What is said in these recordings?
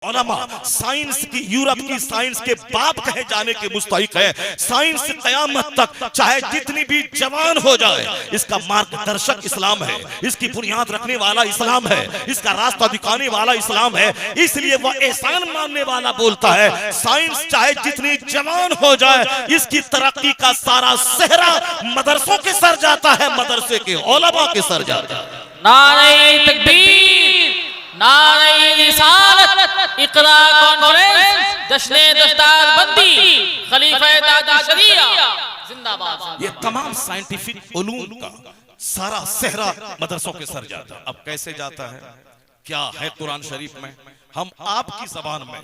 उलमा साइंस की, यूरोप की साइंस के बाप कहे जाने के मुस्तहिक है। साइंस क़यामत तक चाहे जितनी भी जवान हो जाए, इसका मार्गदर्शक इस्लाम है, इसकी बुनियाद रखने वाला इस्लाम है, इसका रास्ता दिखाने वाला इस्लाम है। इसलिए वह एहसान मानने वाला बोलता है साइंस चाहे जितनी जवान हो जाए, इसकी तरक्की का सारा सेहरा मदरसों के सर जाता है, मदरसे के उलमा के सर जाता है। नारे तकबीर, नारे रिसालत, इक़रा कॉन्फ्रेंस, जश्ने दस्तारबंदी, खलीफा ताज शरिया जिंदाबाद। ये तमाम साइंटिफिक उलूम का सारा सेहरा मदरसों के सर जाता है। अब कैसे जाता है, क्या है कुरान शरीफ में, हम आपकी जबान में,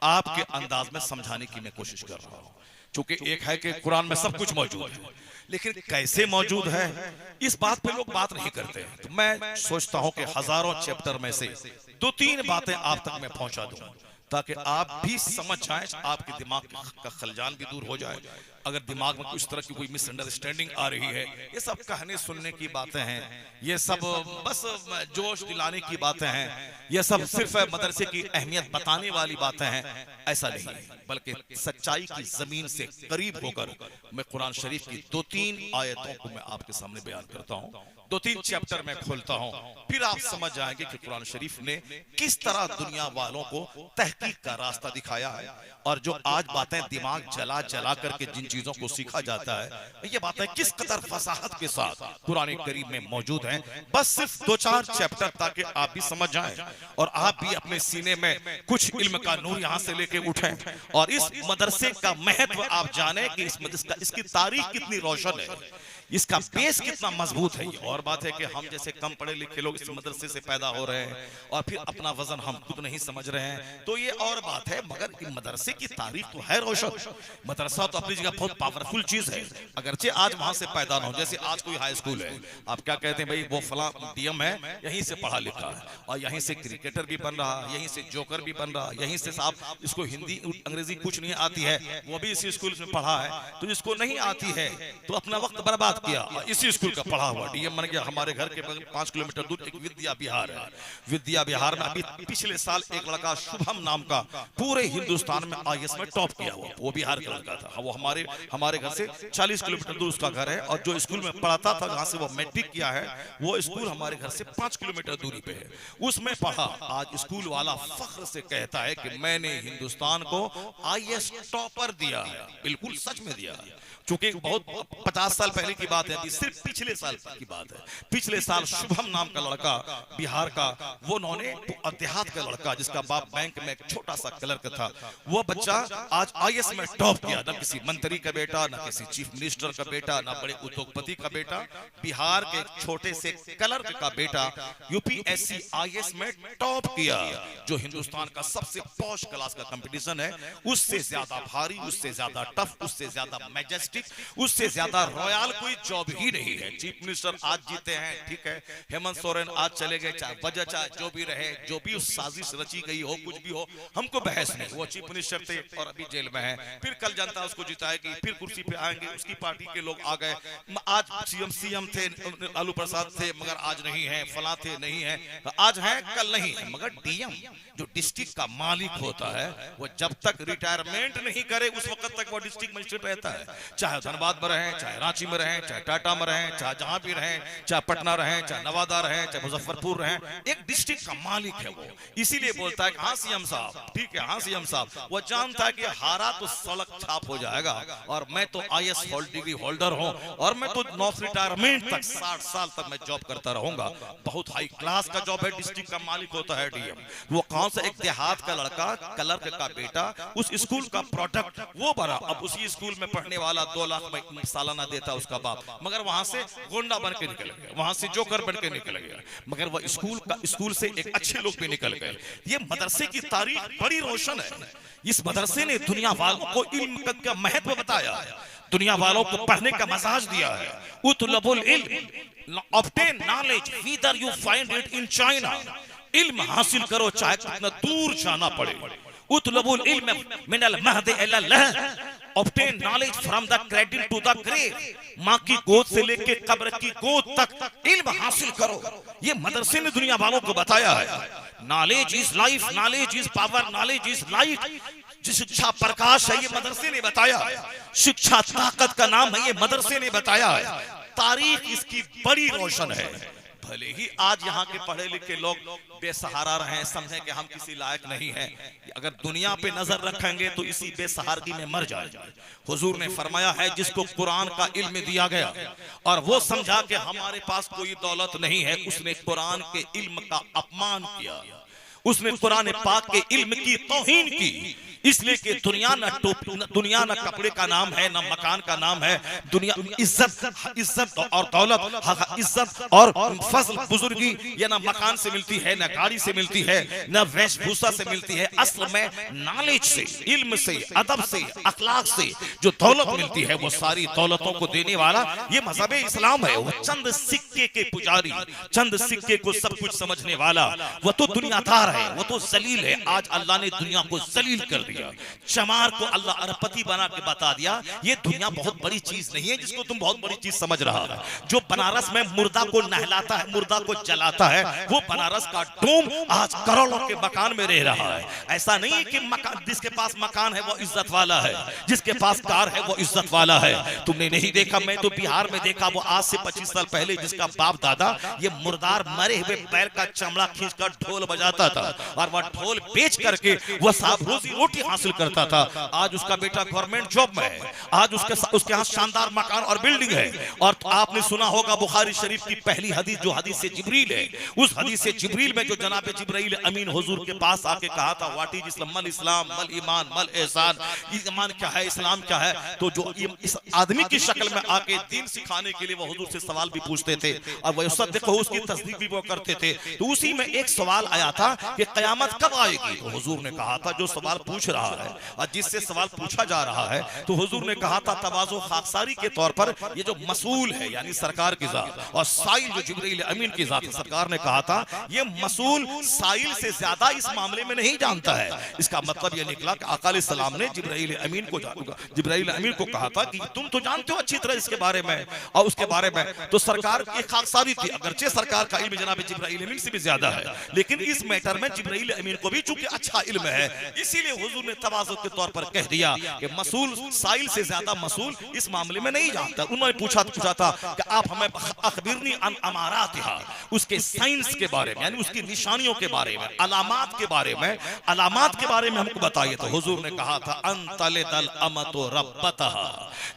आपके अंदाज में समझाने की मैं कोशिश कर रहा हूँ। चूंकि एक है कि कुरान में सब कुछ मौजूद है, लेकिन कैसे मौजूद है इस बात पे लोग बात नहीं करते हैं। तो मैं सोचता हूं कि हजारों चैप्टर में से 2-3 बातें आप तक मैं पहुंचा दूं, ताकि आप भी समझ जाएं, आपके दिमाग का खलजान भी दूर हो जाए। अगर दिमाग में कुछ तरह की कोई मिसअंडरस्टैंडिंग आ रही है, ये सब कहने सुनने की बातें हैं, ये सब बस जोश दिलाने की बातें हैं, ये सब सिर्फ मदरसे की अहमियत बताने वाली बातें हैं, ऐसा नहीं, बल्कि सच्चाई की जमीन से करीब होकर मैं कुरान शरीफ की 2-3 आयतों को मैं आपके सामने बयान करता हूँ, 2-3 चैप्टर में खोलता हूँ, फिर आप समझ जाएंगे कि कुरान शरीफ ने किस तरह दुनिया वालों को तहकीक का रास्ता दिखाया है। और जो आज बातें दिमाग जला जला करके जिन चीजों को सीखा जाता है, ये बातें किस कदर फसाहत के साथ कुरान करीम में मौजूद हैं। बस सिर्फ 2-4 चैप्टर, ताकि आप भी समझ जाएं और आप भी अपने सीने में कुछ इल्म का नूर यहाँ से लेके उठें और इस मदरसे का महत्व आप जाने कि इस मदरसे इसकी तारीख कितनी रोशन है, इसका बेस कितना मजबूत है। और बात है कि हम जैसे कम पढ़े लिखे लोग इस मदरसे से पैदा हो रहे हैं और फिर अपना वजन हम खुद नहीं समझ रहे हैं, तो ये और बात है। मगर मदरसे की तारीख तो है रोशन। मदरसा तो अपनी जगह बहुत पावरफुल चीज है, अगरचे आज वहां से पैदा ना हो। जैसे आज कोई हाई स्कूल है, आप क्या कहते हैं, भाई वो फला डीएम है, यहीं से पढ़ा लिखा है और यहीं से क्रिकेटर भी बन रहा, यहीं से जोकर भी बन रहा, यहीं से साहब इसको हिंदी अंग्रेजी कुछ नहीं आती है, वो भी इसी स्कूल में पढ़ा है। तो जिसको नहीं आती है तो अपना वक्त बर्बाद किया, इसी स्कूल का पढ़ा हुआ डीएम बन गया। हमारे घर के बगल 5 किलोमीटर दूर एक विद्या विहार है, विद्या विहार में अभी पिछले साल एक लड़का शुभम नाम का पूरे हिंदुस्तान में आईएएस में टॉप किया हुआ, वो बिहार का लड़का था। वो हमारे घर से 40 किलोमीटर दूर उसका घर है और जो स्कूल में पढ़ाता था, जहाँ से वो मैट्रिक किया है, वो स्कूल हमारे घर से 5 किलोमीटर दूरी पे है, उसमें पढ़ा। आज स्कूल वाला फख्र से कहता है कि मैंने हिंदुस्तान को आईएएस टॉपर दिया है। बिल्कुल सच में दिया है, क्योंकि बहुत 50 साल पहले की बात है, अभी सिर्फ पिछले साल की बात है। पिछले साल शुभम नाम का लड़का बिहार का, वो उन्होंने देहात का लड़का जिसका बाप बैंक में एक छोटा सा क्लर्क था, वो बच्चा आज आईएएस में टॉप किया। न किसी मंत्री का बेटा, न किसी चीफ मिनिस्टर का बेटा, न बड़े उद्योगपति का बेटा, बिहार के एक छोटे से क्लर्क का बेटा यूपीएससी आईएएस में टॉप किया। जो हिंदुस्तान का सबसे पॉश क्लास का कंपटीशन है, उससे ज्यादा भारी, उससे ज्यादा टफ, उससे ज्यादा मैजेस्टिक, उससे ज्यादा रॉयल कोई जॉब ही नहीं है। चीफ मिनिस्टर आज जीते हैं, ठीक है, हेमंत सोरेन आज चले गए, चाहे वजह चाहे जो भी रहे, जो भी उस साजिश रची गई हो, कुछ भी हो, हमको बहस नहीं। वो चीफ मिनिस्टर थे और अभी जेल में है, फिर कल जनता उसको जिताएगी, फिर कुर्सी पे आएंगे, उसकी पार्टी के लोग आ गए। आज सीएम थे, लालू प्रसाद थे, मगर आज नहीं है, फला थे, नहीं है, आज है, कल नहीं है। मगर डीएम जो डिस्ट्रिक्ट का मालिक होता है, वो जब तक रिटायरमेंट नहीं करे उस वक्त तक वो डिस्ट्रिक्ट मजिस्ट्रेट रहता है। चाहे धनबाद में रहे, चाहे रांची में रहे, चाहे टाटा में रहे, चाहे जहां भी रहे, चाहे पटना रहे, चाहे नवादा रहे, चाहे मुजफ्फरपुर रहे, एक डिस्ट्रिक्ट का मालिक है वो। इसीलिए बोलता है कि हाँ सीएम साहब, ठीक है, हाँ सीएम साहब। वो जानता है कि हारा तो सड़क छाप हो जाएगा और मैं तो आईएएस डिग्री होल्डर हूं और मैं तो नॉफ रिटायरमेंट तक 60 साल तक मैं जॉब करता रहूंगा। बहुत हाई क्लास का जॉब है, डिस्ट्रिक्ट का मालिक होता है डीएम। वो कौन सा एक देहात का लड़का, क्लर्क का बेटा, उस स्कूल का प्रोडक्ट वो बना। अब उसी स्कूल में पढ़ने वाला 2 लाख सालाना देता उसका बाप, मगर वहां से गुंडा बन के निकल गया, वहां से जोकर बन के निकल गया, मगर वह स्कूल से एक अच्छे लोग भी निकल गए। ये मदरसे की तारीख बड़ी रोशन है। इस मदरसे ने दुनिया वालों को इल्म का महत्व बताया है, दुनिया वालों को पढ़ने का मसाज दिया है। उतलबुल इल्म, obtain knowledge whether you find it in China. इल्म हासिल करो चाहे कितना दूर जाना पड़े। उतलबुल इल्म मिनल महद इलल लहद, obtain knowledge from the cradle to the grave. माँ की गोद से लेके कब्र की गोद तक इल्म हासिल करो। ये मदरसे ने दुनिया वालों को बताया है। Knowledge is life, knowledge is power, knowledge is light. जो शिक्षा प्रकाश है ये मदरसे ने बताया है, शिक्षा ताकत का नाम है ये मदरसे ने बताया है, तारीख इसकी बड़ी रोशन है। भले ही आज यहाँ के पढ़े लिखे लोग बेसहारा रहे, समझें कि हम किसी लायक नहीं हैं, अगर दुनिया पे नजर रखेंगे तो इसी बेसहारगी में मर जाएगा। हुजूर ने फरमाया है जिसको कुरान का इल्म दिया गया और वो समझा कि हमारे पास कोई दौलत नहीं है, उसने कुरान के इल्म का अपमान किया, उसने कुरान पाक के इल्म की तौहीन की। इसलिए कि दुनिया न टोपी, दुनिया न कपड़े का नाम है, न मकान का नाम है। दुनिया इज्जत और दौलत, इज्जत और फजल बुजुर्गी ये न मकान से मिलती है, न गाड़ी से मिलती है, न वेशभूषा से मिलती है। असल में नॉलेज से, इल्म से, अदब से, अखलाक से जो दौलत मिलती है वो सारी दौलतों को देने वाला ये मजहब इस्लाम है। वो चंद सिक्के के पुजारी, चंद सिक्के को सब कुछ समझने वाला वो तो दुनियादार है, वो तो जलील है। आज अल्लाह ने दुनिया को जलील कर दिया, चमार को अल्लाह अरबपति बना के बता दिया ये दुनिया बहुत बड़ी चीज नहीं है जिसको तुम बहुत बड़ी चीज समझ रहा है। जो बनारस में मुर्दा को नहलाता है, मुर्दा को जलाता है, वो बनारस का डोम आज करोड़ों के मकान में रह रहा है। ऐसा नहीं है कि मकान, जिसके पास मकान है वो इज्जत वाला है, जिसके पास कार है वो इज्जत वाला है। तुमने नहीं देखा, मैं तो बिहार में देखा, वो आज से 25 साल पहले जिसका बाप दादा ये मुर्दार मरे हुए बैल का चमड़ा खींचकर ढोल बजाता था और वह ढोल बेच करके वह साहब रोजी रोटी हासिल करता था। आज उसका बेटा गवर्नमेंट जॉब में है, आज उसके यहाँ शानदार मकान और बिल्डिंग है। और आपने सुना होगा बुखारी शरीफ की पहली हदीस जो हदीस जिब्रील है, उस हदीस जिब्रील में जो जनाब जिब्राइल अमीन हुजूर के पास आके कहा था व्हाट इज इस्लाम, मल इस्लाम, मल ईमान, मल एहसान, ईमान क्या है, इस्लाम क्या है। तो जो इस आदमी की शक्ल में आके दीन सिखाने के लिए वो हुजूर से सवाल भी पूछते थे और वह देखो उसकी तस्दीक भी वो करते थे। तो उसी में एक सवाल आया था कि कयामत कब आएगी। तो हुजूर ने कहा था जो सवाल पूछ रहा है और जिससे सवाल पूछा जा रहा है, तो हुजूर ने कहा था तवाज़ो खाकसारी के तौर पर ये जो मसूल है यानी सरकार की जात और साइल जो जिब्रील अमीन की जात है, सरकार ने कहा था ये मसूल साइल से ज्यादा इस मामले में नहीं जानता है। इसका मतलब ये निकला कि आका अलैहिस्सलाम ने जिब्राइल अमीन को कहा था कि तुम तो जानते हो अच्छी तरह इसके बारे में और उसके बारे में। तो सरकार की खाकसारी थी, अगरचे सरकार का इल्म जनाब जिब्राइल अमीन से भी ज्यादा है, लेकिन इस मैटर में जिब्राइल अमीन को भी चूंकि अच्छा इल्म है, इसीलिए हुजूर ने तवाज़ुन के तौर पर कह दिया कि मसूल साइल से ज्यादा मसूल इस मामले में नहीं जानता। उन्होंने पूछा था कि आप हमें अखबिरनी अन अमारातिहा, उसके साइंस के बारे में यानी उसकी निशानियों के बारे में, अलामात के बारे में हमको बताइए। तो हुजूर ने कहा था अंतलिदल अमतु रब्बतहा,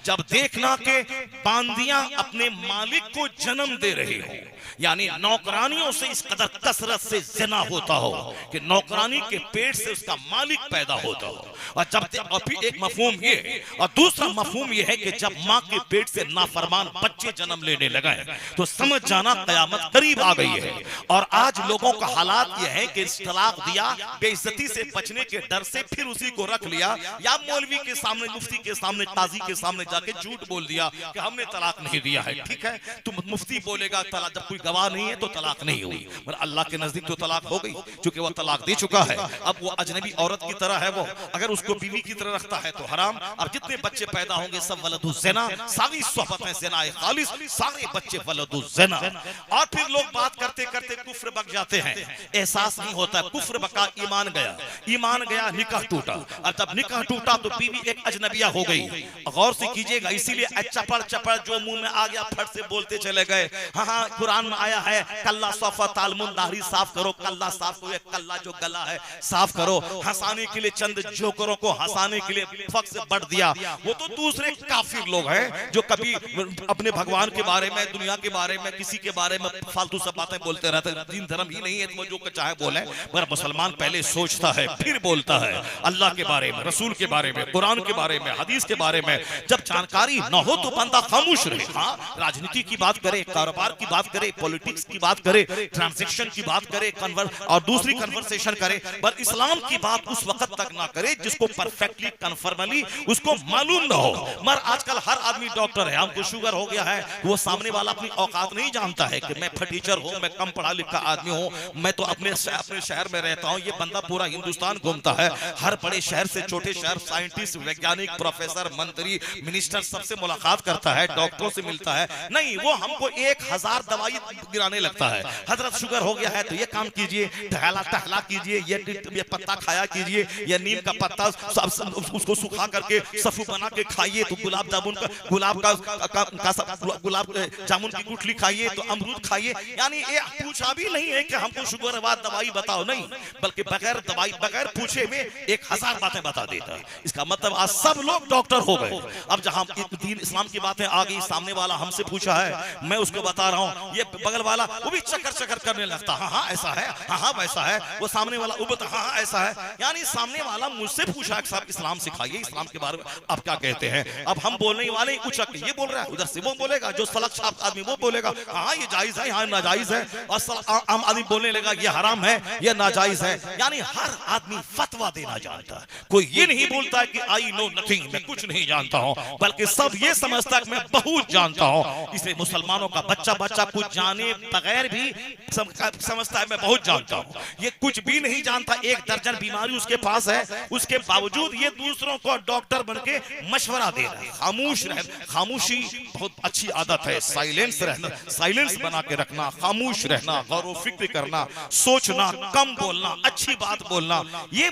जब देखना के बांदियां अपने मालिक को जन्म दे रही हो, यानी नौकरानियों से इस कदर कसरत से ज़िना होता हो कि नौकरानी के पेट से उसका मालिक पैदा होता हो। और जब फिर एक मफहूम ये और दूसरा मफहूम ये है कि जब माँ के पेट से नाफरमान बच्चे जन्म लेने लगे तो समझ जाना कयामत करीब आ गई है। और आज लोगों का हालात ये है कि तलाक दिया, बेइज्जती से बचने के डर से फिर उसी को रख लिया या मौलवी के सामने, मुफ्ती के सामने, काजी के सामने जाके झूठ बोल दिया कि हमने तलाक नहीं दिया है। ठीक है, तुम मुफ्ती बोलेगा तलाक, जब कोई गवाह नहीं है तो तलाक नहीं हुई, मगर अल्लाह के नजदीक तो तलाक हो गई, क्योंकि वह तलाक दे चुका है। अब वो अजनबी औरत की तरह है, वो अगर उसको बीवी की तरह रखता है तो हराम। अब जितने बच्चे पैदा होंगे सब वलदु ज़िना, सारी सोहबतें ज़िना खालिस, सारे बच्चे वलदु ज़िना। और फिर लोग बात करते करते कुफ्र बक जाते हैं, एहसास नहीं होता है कुफ्र बका, ईमान गया, निकाह टूटा। और जब निकाह टूटा तो बीवी एक अजनबिया हो गई। गौर से कीजिएगा, इसीलिए चपड़ जो मुंह में आ गया फट से बोलते चले गए। हाँ, कुरान में आया है कल्ला सौफा तालमुन, दाढ़ी साफ करो, कल्ला साफ करो, कल्ला जो गला है साफ करो। हंसाने के लिए चंद जोकरों को हंसाने के लिए फक से बढ़ दिया। वो तो दूसरे काफिर लोग हैं जो कभी अपने भगवान के बारे में, दुनिया के बारे में, किसी के बारे में फालतू सब बातें बोलते रहते हैं। दीन धर्म ही नहीं है तो जो चाहे बोले, मगर मुसलमान पहले सोचता है फिर बोलता है अल्लाह के बारे में, रसूल के बारे में, कुरान के बारे में, हदीस के बारे में। जब जानकारी न हो तो बंदा खामोश रहे। हाँ, राजनीति की बात करे, कारोबार की बात करे, पॉलिटिक्स की बात करे, ट्रांजैक्शन की बात करे, और दूसरी कन्वर्सेशन करे, पर इस्लाम की बात उस वक्त तक ना ना करे जिसको परफेक्टली कन्फर्मली उसको मालूम ना हो। मगर आजकल हर आदमी डॉक्टर है। हमको शुगर हो गया है, वो सामने वाला अपनी औकात नहीं जानता है कि मैं टीचर हूँ, मैं कम पढ़ा लिखा आदमी हूँ, मैं तो अपने शहर में रहता हूँ। ये बंदा पूरा हिंदुस्तान घूमता है, हर बड़े शहर से छोटे शहर, साइंटिस्ट, वैज्ञानिक, प्रोफेसर, मंत्री, मिनिस्टर सबसे मुलाकात करता है, डॉक्टरों से मिलता है। नहीं, वो हमको 1000 दवाई गिराने लगता है। हजरत शुगर हो गया है तो ये काम कीजिए, टहला कीजिए, ये पत्ता खाया कीजिए, ये नीम का पत्ता उसको सुखा करके सफू बना के खाइए, तो गुलाब जामुन की गुठली खाइए, तो अमरूद खाइए। यानी ये पूछा भी नहीं है कि हमको शुगर बाद दवाई बताओ, नहीं, बल्कि बगैर दवाई बगैर पूछे में 1000 बातें बता देता है। इसका मतलब आज सब लोग डॉक्टर हो गए। अब जहां दीन इस्लाम की बातें आ गई, सामने वाला हमसे पूछा है, मैं उसको बता रहा हूं, ये बगल वाला वो भी चक्कर करने लगता, हाँ ऐसा है, हाँ वैसा है। वो सामने वाला वो बता, हाँ ऐसा है। यानी सामने वाला मुझसे पूछा कि साहब इस्लाम सिखाइए, इस्लाम के बारे में आप क्या कहते हैं। अब हम बोलने वाले उचक ये बोल रहा है, उधर से वो बोलेगा, जो सलक छाप आदमी वो बोलेगा हाँ ये जायज है, यहाँ नाजायज है, और आम आदमी बोलने लगा ये हराम है, ये नाजायज है। यानी हर आदमी फतवा देना जानता है। कोई ये नहीं बोलता है कि आई नो नथिंग, मैं कुछ नहीं जानता हूँ, बल्कि सब ये समझता है कि मैं बहुत जानता हूँ। इसे मुसलमानों का बच्चा कुछ जाने बगैर भी समझता है मैं बहुत जानता हूँ। ये कुछ भी नहीं जानता, 1 दर्जन बीमारी उसके पास है, उसके बावजूद ये दूसरों को डॉक्टर बनके मशवरा दे रहा है। खामोश रह, खामोशी बहुत अच्छी आदत है। साइलेंस रहना, साइलेंस बना के रखना, खामोश रहना, गौर व फिक्र करना, सोचना, कम बोलना, अच्छी बात बोलना, ये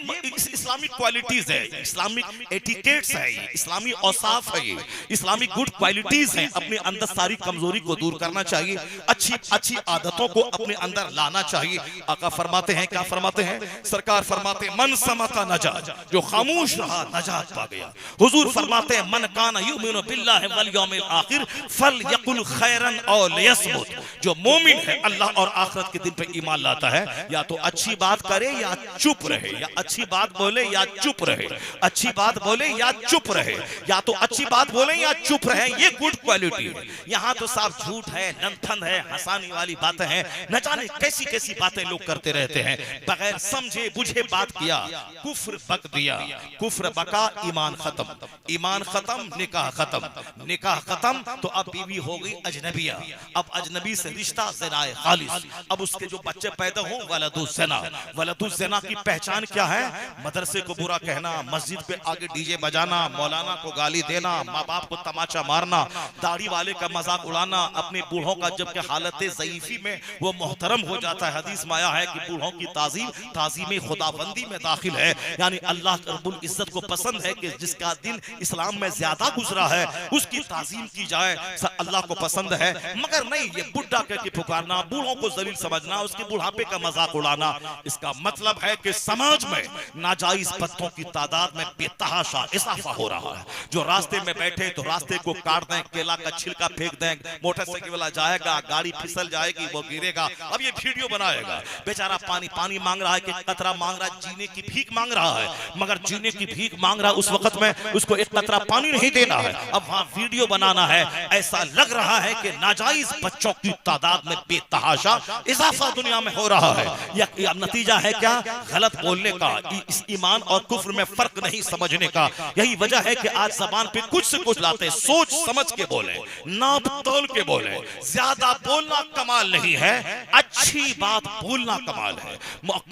इस्लामिक क्वालिटीज है, इस्लामिक एटिकेट्स है, इस्लामी औसाफ है, ये इस्लामिक गुड क्वालिटीज हैं। अपने अंदर सारी कमजोरी को दूर करना चाहिए, अच्छी आदतों को अपने अंदर लाना चाहिए। आका फरमाते हैं, क्या फरमाते हैं सरकार, फरमाते हैं मन समता नजात, जो खामोश रहा नजात पा गया। हुजूर फरमाते हैं मन काना युमिनु बिल्लाहि वल यौमिल आखिर फलयकुल खैरन औ लियस्मुत, जो मोमिन है अल्लाह और आखिरत के दिन पे ईमान लाता है, या तो अच्छी बात करे या चुप रहे, या अच्छी बात बोले या चुप रहे, अच्छी बात बोले या चुप रहे, या तो अच्छी बात बोले या चुप रहे। ये गुड क्वालिटी है। यहाँ तो साफ झूठ है, नंथन है, हंसाने वाली बातें हैं, न जाने कैसी कैसी बातें लोग करते रहते हैं, बगैर समझे बुझे बात किया, कुफ्र बक दिया, कुफ्र बका, ईमान खत्म, ईमान खत्म, निकाह खत्म, निकाह खत्म, तो अब बीवी हो गई अजनबिया। अब अजनबी से रिश्ता ज़िनाए खालिस। अब उसके जो बच्चे पैदा हो वलदुज़ ज़िना, वलदुज़ ज़िना की पहचान क्या है? मदरसे को बुरा कहना, मस्जिद पे आगे डीजे बजाना, मौलाना को गाली देना, माँ बाप को तमाचा मारना, दाढ़ी वाले का मजाक उड़ाना, अपने बूढ़ों का जबकि हालत ज़ईफ़ी में वो मोहतरम हो जाता है। हदीस में आया है कि बूढ़ों की ताज़ीम खुदाबंदी में दाखिल है। यानी अल्लाह रब्बुल इज्जत को पसंद है कि जिसका दिन इस्लाम में ज्यादा गुजरा है उसकी ताज़ीम की जाए, अल्लाह को पसंद है। मगर नहीं, ये बुढ़ा कहकर पुकारना, बूढ़ों को जलील समझना, उसके बुढ़ापे का मजाक उड़ाना, इसका मतलब है कि समाज में नाजायज पत्थरों की तादाद में बेतहाशा इजाफा हो रहा है। जो रास्ते में बैठे तो रास्ते को काट दें, केला का छिलका फेंक दें, मोटरसाइकिल वाला जाएगा, गाड़ी फिसल जाएगी, वो गिरेगा। अब ये वीडियो बनाएगा, बेचारा पानी मांग रहा है, कि कतरा मांग रहा है, जीने की भीख मांग रहा है, मगर जीने की भीख मांग रहा है उस वक्त में उसको एक कतरा पानी नहीं देना है। अब वहां वीडियो बनाना है, ऐसा लग रहा है कि नाजायज बच्चों की तादाद में बेतहाशा इजाफा दुनिया में हो रहा है। यह नतीजा है क्या? गलत बोलने का, इस ईमान और कुफ्र में फर्क नहीं समझने का। यही वजह है कि आज जबान पे कुछ से कुछ लाते, सोच समझ के बोले, नाप तोल के बोले। ज्यादा बोलना कमाल नहीं है, अच्छी बात बोलना कमाल है,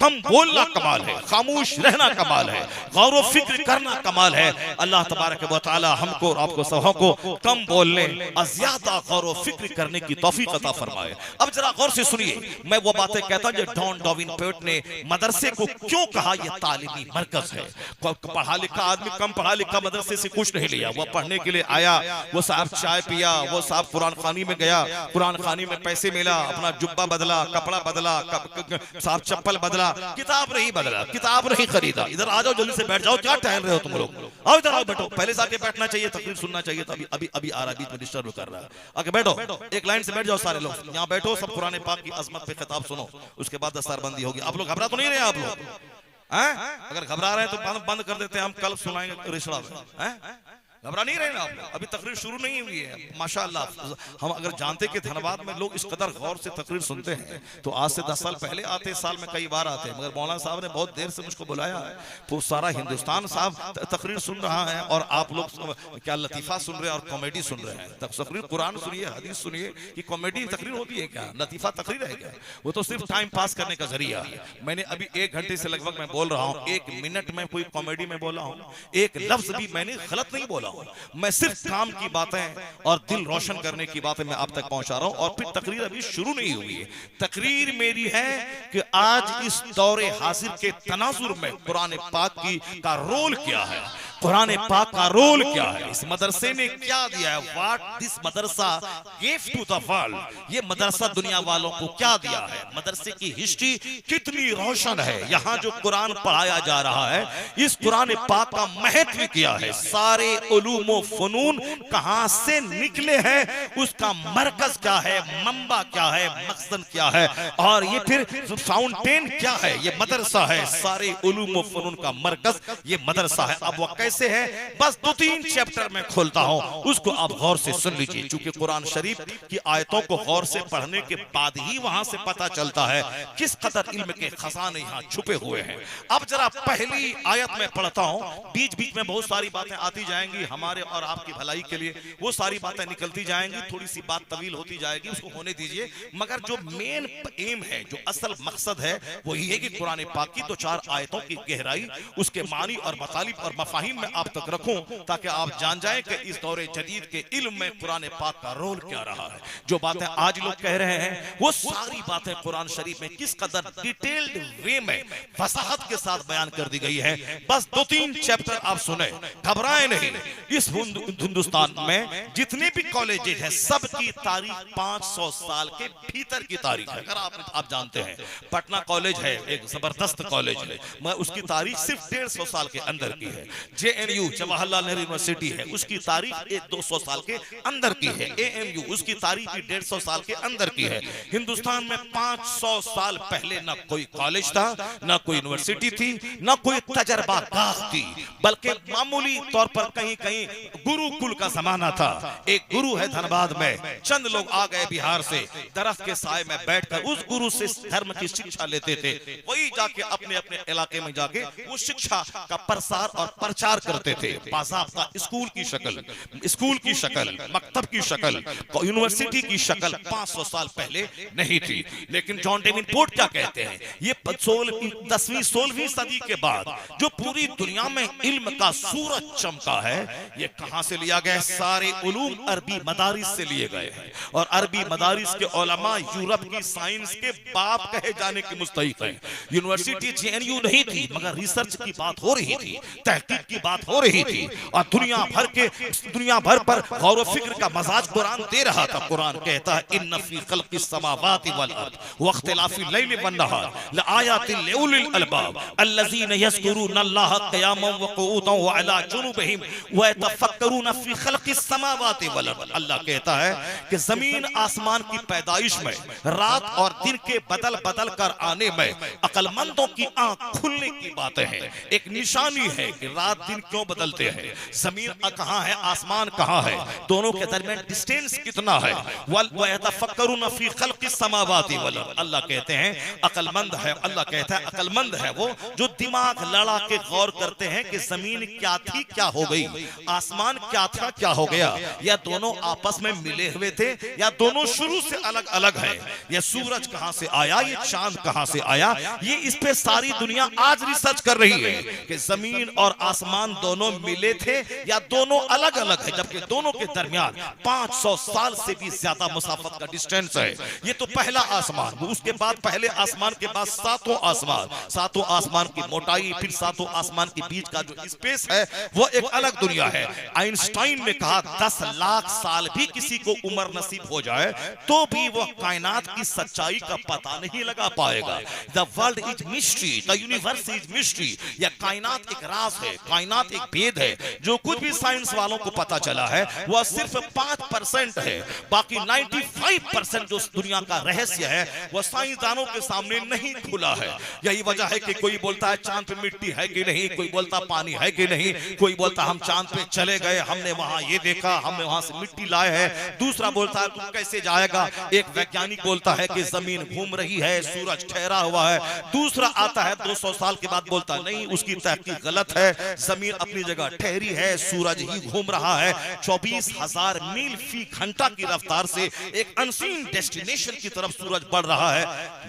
कम बोलना कमाल है, खामोश रहना कमाल है, गौर व फिक्र करना कमाल है। अल्लाह तबारक व तआला हमको और आपको सबों को कम बोलने और ज्यादा गौर व फिक्र करने की तौफीक अता फरमाए। अब जरा गौर से सुनिए, मैं वो बातें कहता हूं जो डॉन डॉविनपेट ने मदरसे को क्यों कहा यह तालीमी मरकज है। पढ़ा लिखा आदमी कम पढ़ा लिखा मदरसे से कुछ नहीं लिया, वो पढ़ने के लिए आया, वो साहब चाय पिया, वो साहब कुरान खानी में गया, कुरान खानी में पैसे मिला, अपना जुब्बा बदला, कपड़ा बदला, साहब चप्पल बदला, किताब नहीं बदला, किताब नहीं खरीदा। इधर आ जाओ, जल्दी से बैठ जाओ, क्या टहल रहे हो तुम लोग? आओ इधर आओ, बैठो, पहले से आके बैठना चाहिए, तकरीर सुनना चाहिए, तो अभी आ रहा, बीच में डिस्टर्ब कर रहा है। आके बैठो, एक लाइन से बैठ जाओ सारे लोग, यहाँ बैठो, सब कुरान पाक की अजमत पे खिताब सुनो, उसके बाद दस्तारबंदी होगी। आप लोग घबरा तो नहीं रहे? आप लोग अगर घबरा रहे हैं तो बंद कर देते हैं, हम कल सुनाएंगे रिश्ता में। घबरा नहीं रहे ना आप लोग? अभी तकरीर शुरू नहीं हुई है माशाअल्लाह। हम अगर जानते कि धनबाद में लोग इस कदर गौर से तकरीर सुनते हैं तो आज से 10 साल पहले आते, साल में कई बार आते हैं, मगर मौलाना साहब ने बहुत देर से मुझको बुलाया है तो सारा हिंदुस्तान साहब तकरीर सुन रहा है और आप लोग क्या लतीफ़ा सुन रहे हैं और कॉमेडी सुन रहे हैं। तकरीर कुरान सुनिए, हदीस सुनिए, कि कॉमेडी तकरीर होती है क्या? लतीफ़ा तकरीर है क्या? वो तो सिर्फ टाइम पास करने का जरिया है। मैंने अभी 1 घंटे से लगभग मैं बोल रहा हूँ, 1 मिनट में कोई कॉमेडी में बोला हूँ, एक लफ्ज भी मैंने गलत नहीं बोला हूँ। मैं सिर्फ काम की बातें और दिल रोशन करने की बातें मैं आप तक पहुंचा रहा हूं और फिर तकरीर अभी शुरू नहीं हुई है। तकरीर मेरी है कि आज इस दौरे हाजिर के तनाजुर में कुरान पाक का रोल क्या है, कुरान पाक का रोल क्या है, इस मदरसे ने क्या दिया है, व्हाट दिस मदरसा गिव टू द वर्ल्ड, ये मदरसा दुनिया वालों को क्या दिया है, मदरसे की हिस्ट्री कितनी रोशन है, यहाँ जो कुरान पढ़ाया जा रहा है इस कुरान पाक का महत्व क्या है, सारे उलूम व फनून कहां से निकले हैं, उसका मरकज क्या है, मंबा क्या है, मकसद क्या है, और ये फिर फाउंटेन क्या है, ये मदरसा है, सारे उलूम व फनून का मरकज ये मदरसा है। अब वो कैसे है, बस 2-3 चैप्टर में खोलता हूं, उसको आप गौर से सुन लीजिए, क्योंकि कुरान शरीफ की आयतों को गौर से पढ़ने के बाद ही वहां से पता चलता है किस कदर इल्म के खजाने यहाँ छुपे हुए हैं। अब जरा पहली आयत में पढ़ता हूं, बीच बीच में बहुत सारी बातें आती जाएंगी हमारे और आपकी भलाई के लिए, वो सारी बातें निकलती जाएंगी, थोड़ी सी बात तवील होती जाएगी, उसको होने दीजिए। मगर जो मेन एम है, जो असल मकसद है, वो ये है कि कुरान पाक की 2-4 आयतों की गहराई, उसके मानी और मतालिब और मफाहिम में आप तक रखूं, ताकि आप जान जाएं कि इस दौरे जदीद के इल्म में कुरान पाक का रोल क्या रहा है। जो बातें आज लोग कह रहे हैं वो सारी बातें कुरान शरीफ में किस कदर डिटेल्ड वे में वसाहत के साथ बयान कर दी गई है। बस 2-3 चैप्टर आप सुने, घबराए नहीं। इस हिंदुस्तान में जितने भी कॉलेजेस हैं सबकी तारीख 500 साल के भीतर की तारीख है। अगर आप जानते हैं पटना कॉलेज है, एक जबरदस्त कॉलेज है, मैं उसकी तारीख सिर्फ 150 साल के अंदर की है। JNU जवाहरलाल नेहरू यूनिवर्सिटी है, उसकी तारीख 200 साल के अंदर की है। AMU उसकी तारीख 150 साल के अंदर की है। हिंदुस्तान में 500 साल पहले ना कोई कॉलेज था, ना कोई यूनिवर्सिटी थी, ना कोई तजर्बागाह थी, बल्कि मामूली तौर पर कहीं कहीं गुरुकुल का जमाना था। एक गुरु है धनबाद में, चंद लोग आ गए बिहार से, दरख्त के साए में बैठकर उस गुरु से धर्म की शिक्षा लेते थे, वही जाके अपने अपने इलाके में जाके वो शिक्षा का प्रसार और प्रचार करते थे। बाज़ाब्ता स्कूल की शक्ल, मकतब की शक्ल, यूनिवर्सिटी की शक्ल 500 साल पहले नहीं थी। लेकिन जॉन डेवनपोर्ट क्या कहते हैं, ये 10वीं-16वीं सदी के बाद जो पूरी दुनिया में इल्म का सूरज चमका है, ये कहां से लिया गया है? सारे उलूम अरबी मदारिस से लिए गए हैं, और अरबी मदारिस के उलमा यूरोप की साइंस के बाप कहे जाने के मुस्तहिक हैं। यूनिवर्सिटी JNU नहीं थी, मगर रिसर्च की बात हो रही थी, तहकीक की बात हो रही थी, और दुनिया भर पर गौर व फिक्र का मजाज कुरान दे रहा था। कुरान कहता है इन्न फी खल्क़िस समावाति वल अर्द व इख्तिलाफिल लैलि वन नहार लआयातिन लिउलिल अलबाब अल्लज़ीना यज़कुरूनल्लाह क़ियामन व क़ुऊदन व अला जुनूबिहिम व यतफ़क्करून फी खल्क़िस समावाति वल अर्द। अल्लाह कहता है कि जमीन आसमान की पैदाइश में, रात और दिन के बदल बदल कर आने में अक्लमंदों की आंख खुलने की बातें हैं। एक निशानी है कि रात दिन क्यों बदलते हैं, जमीन कहां है, आसमान कहां है, दोनों के दरमियान डिस्टेंस कितना है। व यतफ़क्करून फी खल्क़िस समावाति वल अर्द। अल्लाह कहते हैं अक्लमंद है, अल्लाह कहता है अक्लमंद है वो जो दिमाग लड़ा के गौर करते हैं कि जमीन क्या थी क्या हो गई, आसमान क्या था क्या हो गया, या दोनों आपस में मिले हुए थे या दोनों शुरू से अलग अलग है, ये सूरज कहां से आया, ये चांद कहां से आया। ये इस पे सारी दुनिया आज रिसर्च कर रही है कि जमीन और आसमान दोनों मिले थे या दोनों अलग अलग है, जबकि दोनों के दरमियान 500 साल से भी ज्यादा मुसाफत का डिस्टेंस है। ये तो पहला आसमान, उसके बाद पहले आसमान के बाद सातों आसमान की मोटाई, फिर सातों आसमान के बीच का जो स्पेस है वो एक अलग दुनिया है। आइंस्टाइन ने कहा 10 लाख साल भी किसी को उम्र नसीब हो जाए तो भी वो कायनात की सच्चाई का पता नहीं लगा पाएगा। The world is mystery, the universe is mystery. यह कायनात एक राज है, कायनात कायनात एक भेद है। जो कुछ भी साइंस वालों को पता चला है वह सिर्फ 5% है, बाकी 95% जो दुनिया का रहस्य है वह साइंसदानों के सामने नहीं खुला है। यही वजह है कि कोई बोलता है चांद पे मिट्टी है कि नहीं, कोई बोलता पानी है कि नहीं, कोई बोलता हम चांद पे चले गए, हमने वहां ये देखा, हमने वहां से मिट्टी लाए हैं, दूसरा बोलता है तुम कैसे जाएगा, एक वैज्ञानिक बोलता है कि जमीन घूम रही है, सूरज ठहरा हुआ है, दूसरा आता है 200 साल के बाद बोलता नहीं उसकी तहकीक गलत है, जमीन अपनी जगह ठहरी है, सूरज ही घूम रहा है 24,000 मील फी घंटा की रफ्तार से एक अनसीन डेस्टिनेशन की तरफ सूरज बढ़ रहा है।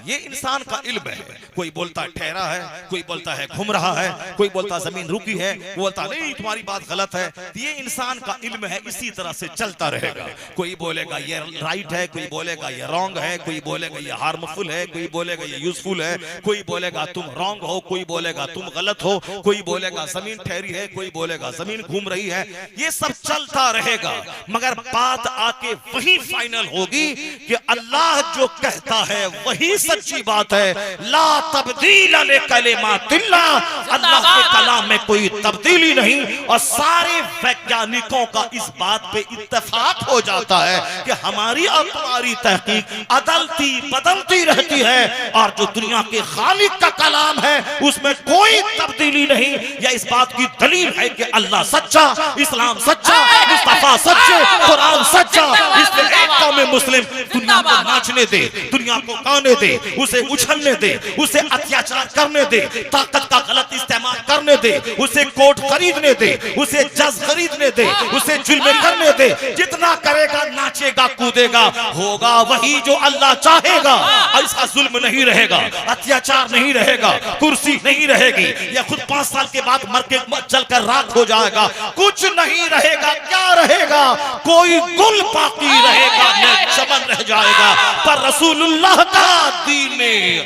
ये इंसान का इल्म है। कोई बोलता ठहरा है, कोई बोलता है घूम रहा है, कोई बोलता जमीन रुकी है, वो बोलता नहीं तुम्हारी बात गलत है। ये इंसान का इल्म है, इसी तरह से चलता रहेगा। कोई बोलेगा ये राइट है, कोई बोलेगा ये रॉन्ग है, कोई बोलेगा ये हार्मफुल है, कोई बोलेगा ये यूजफुल है, कोई बोलेगा तुम रॉन्ग हो, कोई बोलेगा तुम गलत हो, कोई बोलेगा जमीन ठहरी है, कोई बोलेगा जमीन घूम रही है। ये सब चलता रहेगा, मगर बात आके वही फाइनल होगी कि अल्लाह जो कहता है वही सच्ची बात है। ला तब्दील लिकलिमातिल्लाह, अल्लाह के कलाम में कोई तब्दीली नहीं। और सारे वैज्ञानिकों का इस बात पे इत्तेफाक हो जाता है कि हमारी और तुम्हारी तहकीक अदलती बदलती रहती है, और जो दुनिया के खालिक का कलाम है उसमें कोई तब्दीली नहीं। यह इस बात की दलील है कि अल्लाह सच्चा, इस्लाम सच्चा, मुस्तफा सच्चे, कुरान सच्चा। इसलिए एक कौम मुस्लिम दुनिया को नाचने दे, दुनिया को गाने दे, उसे उछलने दे, उसे अत्याचार करने दे, ताकत का गलत इस्तेमाल करने दे, उसे कोट खरीदने दे, उसे जज खरीदने दे, उसे जुल्म करने दे। जितना करेगा नाचेगा कूदेगा, होगा वही जो अल्लाह चाहेगा। ऐसा जुल्म नहीं रहेगा, अत्याचार नहीं रहेगा, कुर्सी नहीं रहेगी, या खुद 5 साल के बाद मर के जलकर राख हो जाएगा। कुछ नहीं रहेगा। क्या रहेगा? कोई गुल बाकी रहेगा, न चमन रह जाएगा, पर रसूलुल्लाह का दीन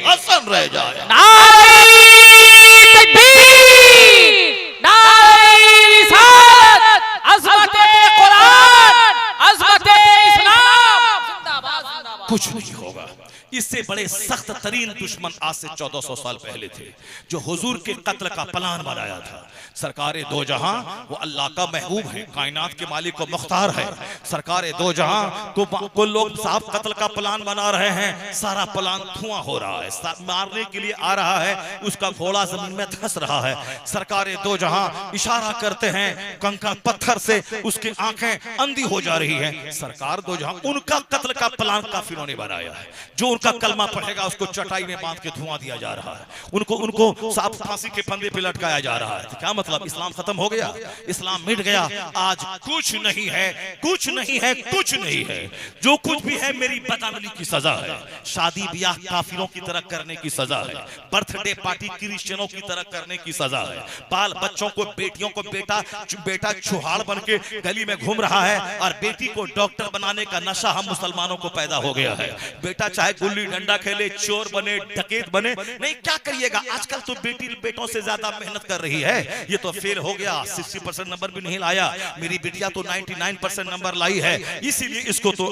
हसन रह जाएगा। कुछ नहीं होगा। इससे बड़े सख्त तरीन दुश्मन आज से 1400 साल पहले थे, जो हुजूर के कत्ल का प्लान बनाया था। सरकारे दो जहां वो अल्लाह का महबूब है, कायनात के मालिक को मुख्तार है। सरकारे दो जहां को लोग साफ कत्ल का प्लान बना रहे हैं, सारा प्लान धुआं हो रहा है, मारने के लिए आ रहा है, उसका घोड़ा जमीन में धंस रहा है। सरकारे दो जहां इशारा करते हैं कंकड़ पत्थर से, उसकी आंखें अंधी हो जा रही है। सरकार दो जहां उनका कत्ल का प्लान काफिरों ने बनाया है। जो उनका कलमा पढ़ेगा उसको चटाई में बांध के धुआं दिया जा रहा है, उनको साफ फांसी के फंदे पे लटकाया जा रहा है। तो क्या मतलब? इस्लाम खत्म हो गया, इस्लाम मिट गया। आज कुछ नहीं है, कुछ नहीं है, कुछ नहीं है। जो कुछ भी है मेरी बदअमली की सजा है, शादी ब्याह काफिरों की तरह करने की सजा है, बर्थडे पार्टी क्रिश्चियनों की तरह करने की सजा है, बाल बच्चों को बेटियों को बेटा चुहाड़ बन के गली में घूम रहा है, और बेटी को डॉक्टर बनाने का नशा हम मुसलमानों को पैदा हो गया है। बेटा चाहे गुल्ली डंडा खेले, चोर बने, डकैत बने, नहीं क्या करिएगा। आजकल तो बेटी बेटों से ज्यादा मेहनत कर रही है। ये तो फेल हो गया, 60% नंबर भी नहीं लाया। मेरी बिटिया तो 99% नंबर लाई है, इसीलिए इसको तो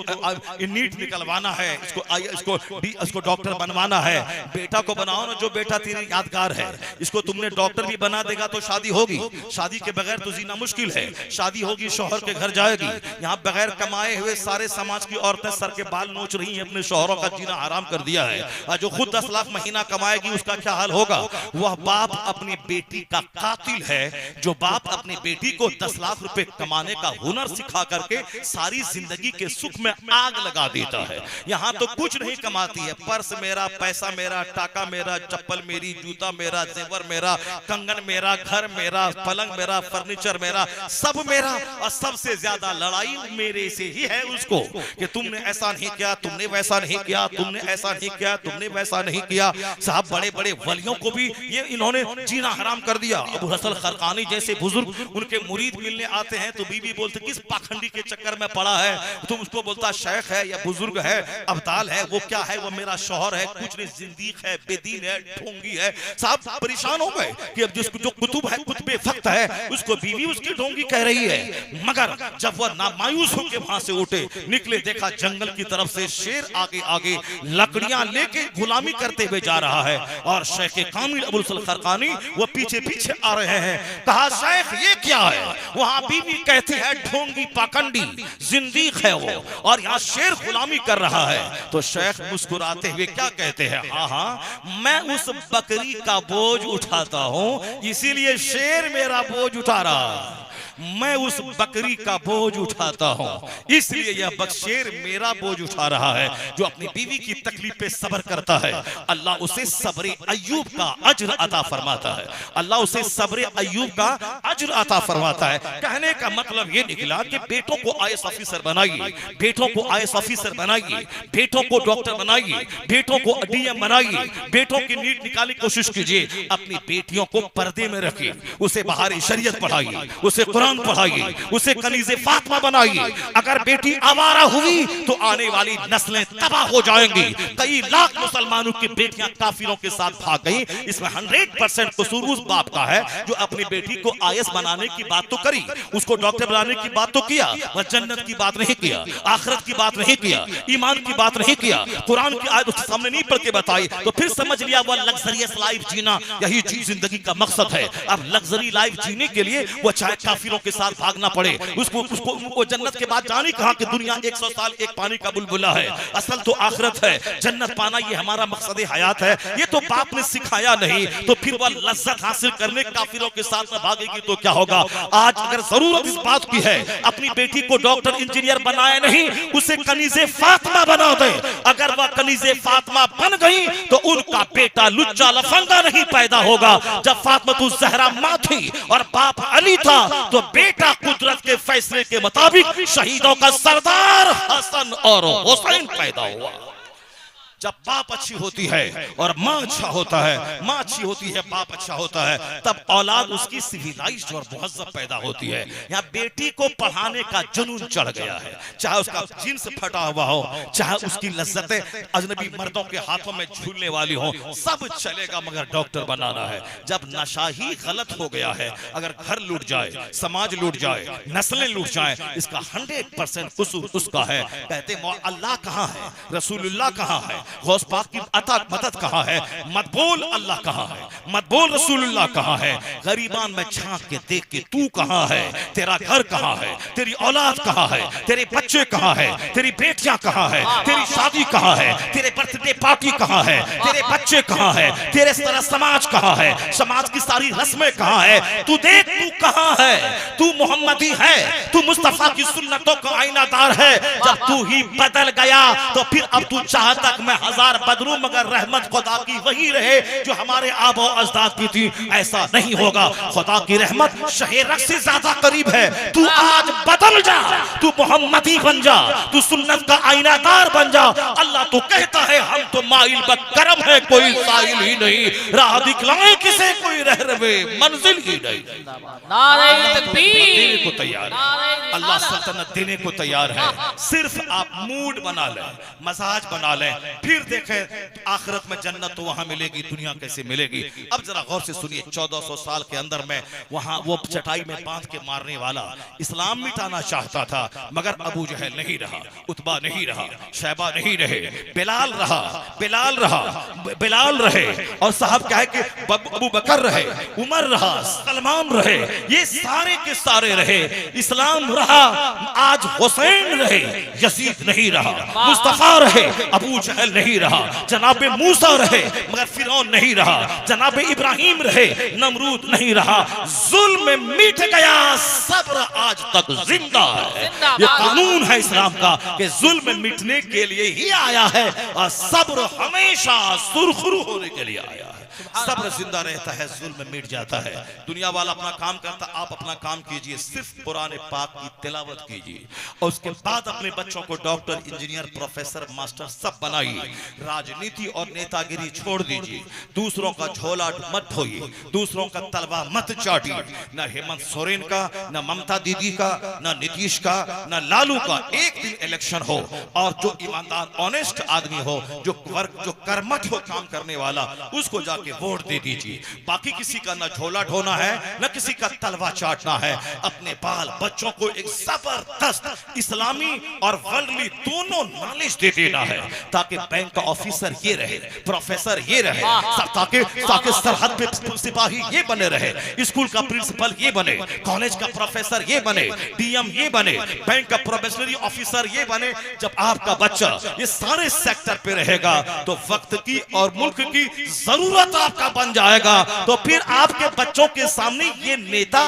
नीट निकलवाना है, इसको डॉक्टर बनवाना है। बेटा को बनाओ ना, जो बेटा तेरी यादगार है, इसको तुमने डॉक्टर भी बना देगा तो शादी होगी। शादी के बगैर तो जीना मुश्किल है। शादी होगी, शौहर के घर जाएगी। यहाँ बगैर कमाए हुए सारे समाज की औरतें सर के बाल नोच रही हैं, अपने शौहरों का जीना हराम कर दिया है। और जो खुद 10 लाख महीना कमाएगी उसका क्या हाल होगा? वह बाप अपनी बेटी का कातिल है, जो बाप अपनी बेटी को 10 लाख रुपए कमाने का हुनर सिखा करके सारी जिंदगी के सुख में आग लगा देता है। यहाँ तो कुछ नहीं कमाती है, पर्स मेरा, पैसा मेरा, टाका मेरा, चप्पल मेरी, जूता मेरा, जेवर मेरा, कंगन मेरा, घर मेरा, पलंग मेरा, फर्नीचर मेरा, सब मेरा। और सबसे ज्यादा लड़ाई मेरे से ही है उसको, कि तुमने ऐसा नहीं किया, तुमने वैसा नहीं किया, तुमने ऐसा नहीं किया, तुमने वैसा नहीं किया। साहब बड़े बड़े वलियों को भी ये इन्होंने जीना हराम कर दिया। अबू हसन खरकानी जैसे बुजुर्ग उनके मुरीद मिलने आते हैं तो बीवी बोलते किस पाखंडी के चक्कर में पड़ा है तुम? उसको बोलता शेख है या बुजुर्ग है, अब्दाल है, वो क्या है? वो मेरा शौहर है, कुछ नहीं, जिंदीक है, बेदीन है, ढोंगी है। साहब परेशान हो गए कि अब जिसको जो कुतुब है, कुतुबे फक्त है, उसको बीवी उसकी ढोंगी कह रही है। मगर जब वह मायूस होकर वहां से उठे, निकले, देखा जंगल की तरफ से शेर आगे आगे, लकड़ियां दुनिया लेके गुलामी करते हुए जा रहा है। और शेख कामिल अबुल फजल खरकानी वो पीछे पीछे आ रहे हैं। कहा शेख ये क्या है? वहां बीवी कहती है ढोंगी पाखंडी जिंदीक है वो, और यहाँ शेर गुलामी कर रहा है। तो शेख मुस्कुराते हुए क्या कहते हैं? हाँ हाँ, मैं उस बकरी का बोझ उठाता हूँ, इसीलिए शेर मेरा बोझ उठा रहा है। मैं उस बकरी का बोझ उठाता हूँ, इसलिए यह बकशेर मेरा बोझ उठा रहा है। जो अपनी बीवी की तकलीफ पे सब्र करता है, अल्लाह उसे सब्र अय्यूब का अज्र अता फरमाता है। अल्लाह उसे सब्र अय्यूब का अज्र अता फरमाता है। कहने का मतलब ये निकला कि बेटों को आईएएस ऑफिसर बनाइए, बेटों को आईएएस ऑफिसर बनाइए, बेटों को डॉक्टर बनाइए, बेटों को डीएम बनाइए, बेटों की नीट निकालने की कोशिश कीजिए। अपनी बेटियों को पर्दे में रखिए, उसे बाहरी शरीयत पढ़ाइए, उसे कुरान पढ़ाइए, उसे कनीज़े फातिमा बनाइए। अगर बेटी आवारा हुई तो आने वाली नस्लें तबाह हो जाएंगी। कई लाख मुसलमानों की बेटियां काफिरों के साथ भाग गई। इसमें 100% कसूर उस बाप का है जो अपनी बेटी को आईएएस बनाने की बात तो करी, उसको डॉक्टर बनाने की बात तो किया, वह जन्नत की बात नहीं किया, आखिरत की बात नहीं किया, ईमान की बात नहीं किया, कुरान की आयत उसके सामने नहीं पढ़ के बताई, तो फिर समझ लिया वह लग्जरियस लाइफ जीना यही जिंदगी का मकसद है। अब लग्जरी लाइफ जीने के लिए वो चाहे काफिरों के साथ भागना पड़े, उसको जन्नत के बाद जाने कहा कि दुनिया 100 साल एक पानी का बुलबुला है, असल तो आखिरत है, जन्नत पाना ये हमारा मकसद हयात है। ये तो बाप ने सिखाया नहीं, तो फिर वह लज्जत हासिल करने काफिरों के साथ में भागेगी तो क्या होगा? आज अगर जरूरत इस बात की है अपनी बेटी को डॉक्टर इंजीनियर बनाए नहीं, उसे कनीज़े फातिमा बना दे। अगर वह कनीज़े फातिमा बन गई तो उनका बेटा लुच्चा लफंगा नहीं पैदा होगा। जब फातिमा ज़हरा मां थी और बाप अली था, तो बेटा कुदरत के फैसले के मुताबिक शहीदों का सरदार हसन और हुसैन पैदा हुआ। जब बाप अच्छी होती है और माँ अच्छा होता है, माँ अच्छी होती है, बाप अच्छा होता है, तब औलाद उसकी सिविलाइज्ड और मुहज़्ज़ब पैदा होती है। यहाँ बेटी को पढ़ाने का जुनून चढ़ गया है, चाहे उसका जिन्स फटा हुआ हो, चाहे उसकी लज्जतें अजनबी मर्दों के हाथों में झूलने वाली हो, सब चलेगा मगर डॉक्टर बनाना है। जब नशा ही गलत हो गया है, अगर घर लूट जाए, समाज लूट जाए, नस्लें लूट जाए, इसका 100% कसूर उसका है। कहते अल्लाह कहाँ है, रसूलुल्लाह कहाँ है, गौस पाक की अता मदद कहाँ है, मत बोल अल्लाह कहाँ है, मत बोल रसूलुल्लाह कहाँ है। गरीबान में झांक के देख के तू कहाँ है, तेरा घर कहाँ है, तेरी औलाद कहाँ है, तेरे बच्चे कहाँ है, तेरी बेटियां कहाँ है, तेरी शादी कहाँ है, तेरे बर्थडे पार्टी कहाँ है, तेरे बच्चे कहाँ है, तेरे सारा समाज कहाँ है, समाज की सारी रस्में कहाँ है। तू देख तू कहाँ है, तू मोहम्मदी है, तू मुस्तफा की सुन्नतों का आईनादार है। जब तू ही बदल गया तो फिर अब तू चाहता मैं हजार बदलूं मगर रहमत खुदा की वही रहे जो हमारे आबो अजदाद की थी। ऐसा नहीं होगा, खुदा की रहमत शहर से ज्यादा करीब है। तू आज बदल जा, तू मोहम्मदी बन जा, तू सुन्नत का आईनादार बन जा। अल्लाह तो कहता है हम तो माइल बकरम है, कोई साइल ही नहीं, राह दिखलाए किसे कोई रहरवे मंजिल ही नहीं। नारे तकबीर देने को तैयार है, अल्लाह सल्तनत देने को तैयार है। सिर्फ आप मूड बना लें, मजाज बना लें, फिर देखें आखिरत में जन्नत तो वहां मिलेगी, दुनिया कैसे मिलेगी। अब जरा गौर से सुनिए, 1400 साल के अंदर में वहां वो चटाई में बांध के मारने वाला इस्लाम मिटाना चाहता था, मगर अबू जहल नहीं रहा, उतबा नहीं रहा, शैबा नहीं रहे, बिलाल रहा, बिलाल रहा, बिलाल रहे, और साहब क्या है कि अबू बकर रहे, उमर रहा, सलमान रहे, ये सारे के सारे रहे, इस्लाम रहा। आज हुसैन रहे, यजीद नहीं रहा, मुस्तफा रहे, अबू जहल नहीं रहा, जनाबे मूसा रहे मगर फिरौन नहीं रहा, जनाबे इब्राहिम रहे, नमरूद नहीं रहा। जुल्म मिट गया, सब्र आज तक जिंदा है। ये कानून है इस्लाम का कि जुल्म मिटने के लिए ही आया है और सब्र हमेशा सुरखरू होने के लिए आया है। सब्र जिंदा रहता है, जुल्म मिट जाता है। दुनिया वाला अपना काम करता, आप अपना काम कीजिए, सिर्फ कुरान पाक की तिलावत कीजिए और उसके बाद अपने बच्चों को डॉक्टर, इंजीनियर, प्रोफेसर, मास्टर सब बनाइए। राजनीति और नेतागिरी छोड़ दीजिए, दूसरों का झोला मत ढोइए, दूसरों का तलवा मत चाटिए। न हेमंत सोरेन का, न ममता दीदी का, न नीतीश का, न लालू का। एक दिन इलेक्शन हो और जो ईमानदार ऑनेस्ट आदमी हो, जो कर्मठ हो, काम करने वाला, उसको जाके बोर्ड दे दीजिए। बाकी किसी का न झोला ढोना है, न किसी का तलवा चाटना है। अपने बाल बच्चों को एक जबरदस्त इस्लामी और वर्ल्डली दोनों नॉलेज दे देना है, ताकि बैंक का ऑफिसर ये रहे, प्रोफेसर ये रहे, ताकि सरहद पे सिपाही ये बने रहे, स्कूल का प्रिंसिपल ये बने, कॉलेज का प्रोफेसर ये बने, डीएम ये बने, बैंक का प्रोबेशनरी ऑफिसर ये बने। जब आपका बच्चा ये सारे सेक्टर पे रहेगा तो वक्त की और मुल्क की जरूरत आपका बन जाएगा। तो फिर आपके बच्चों के सामने ये नेता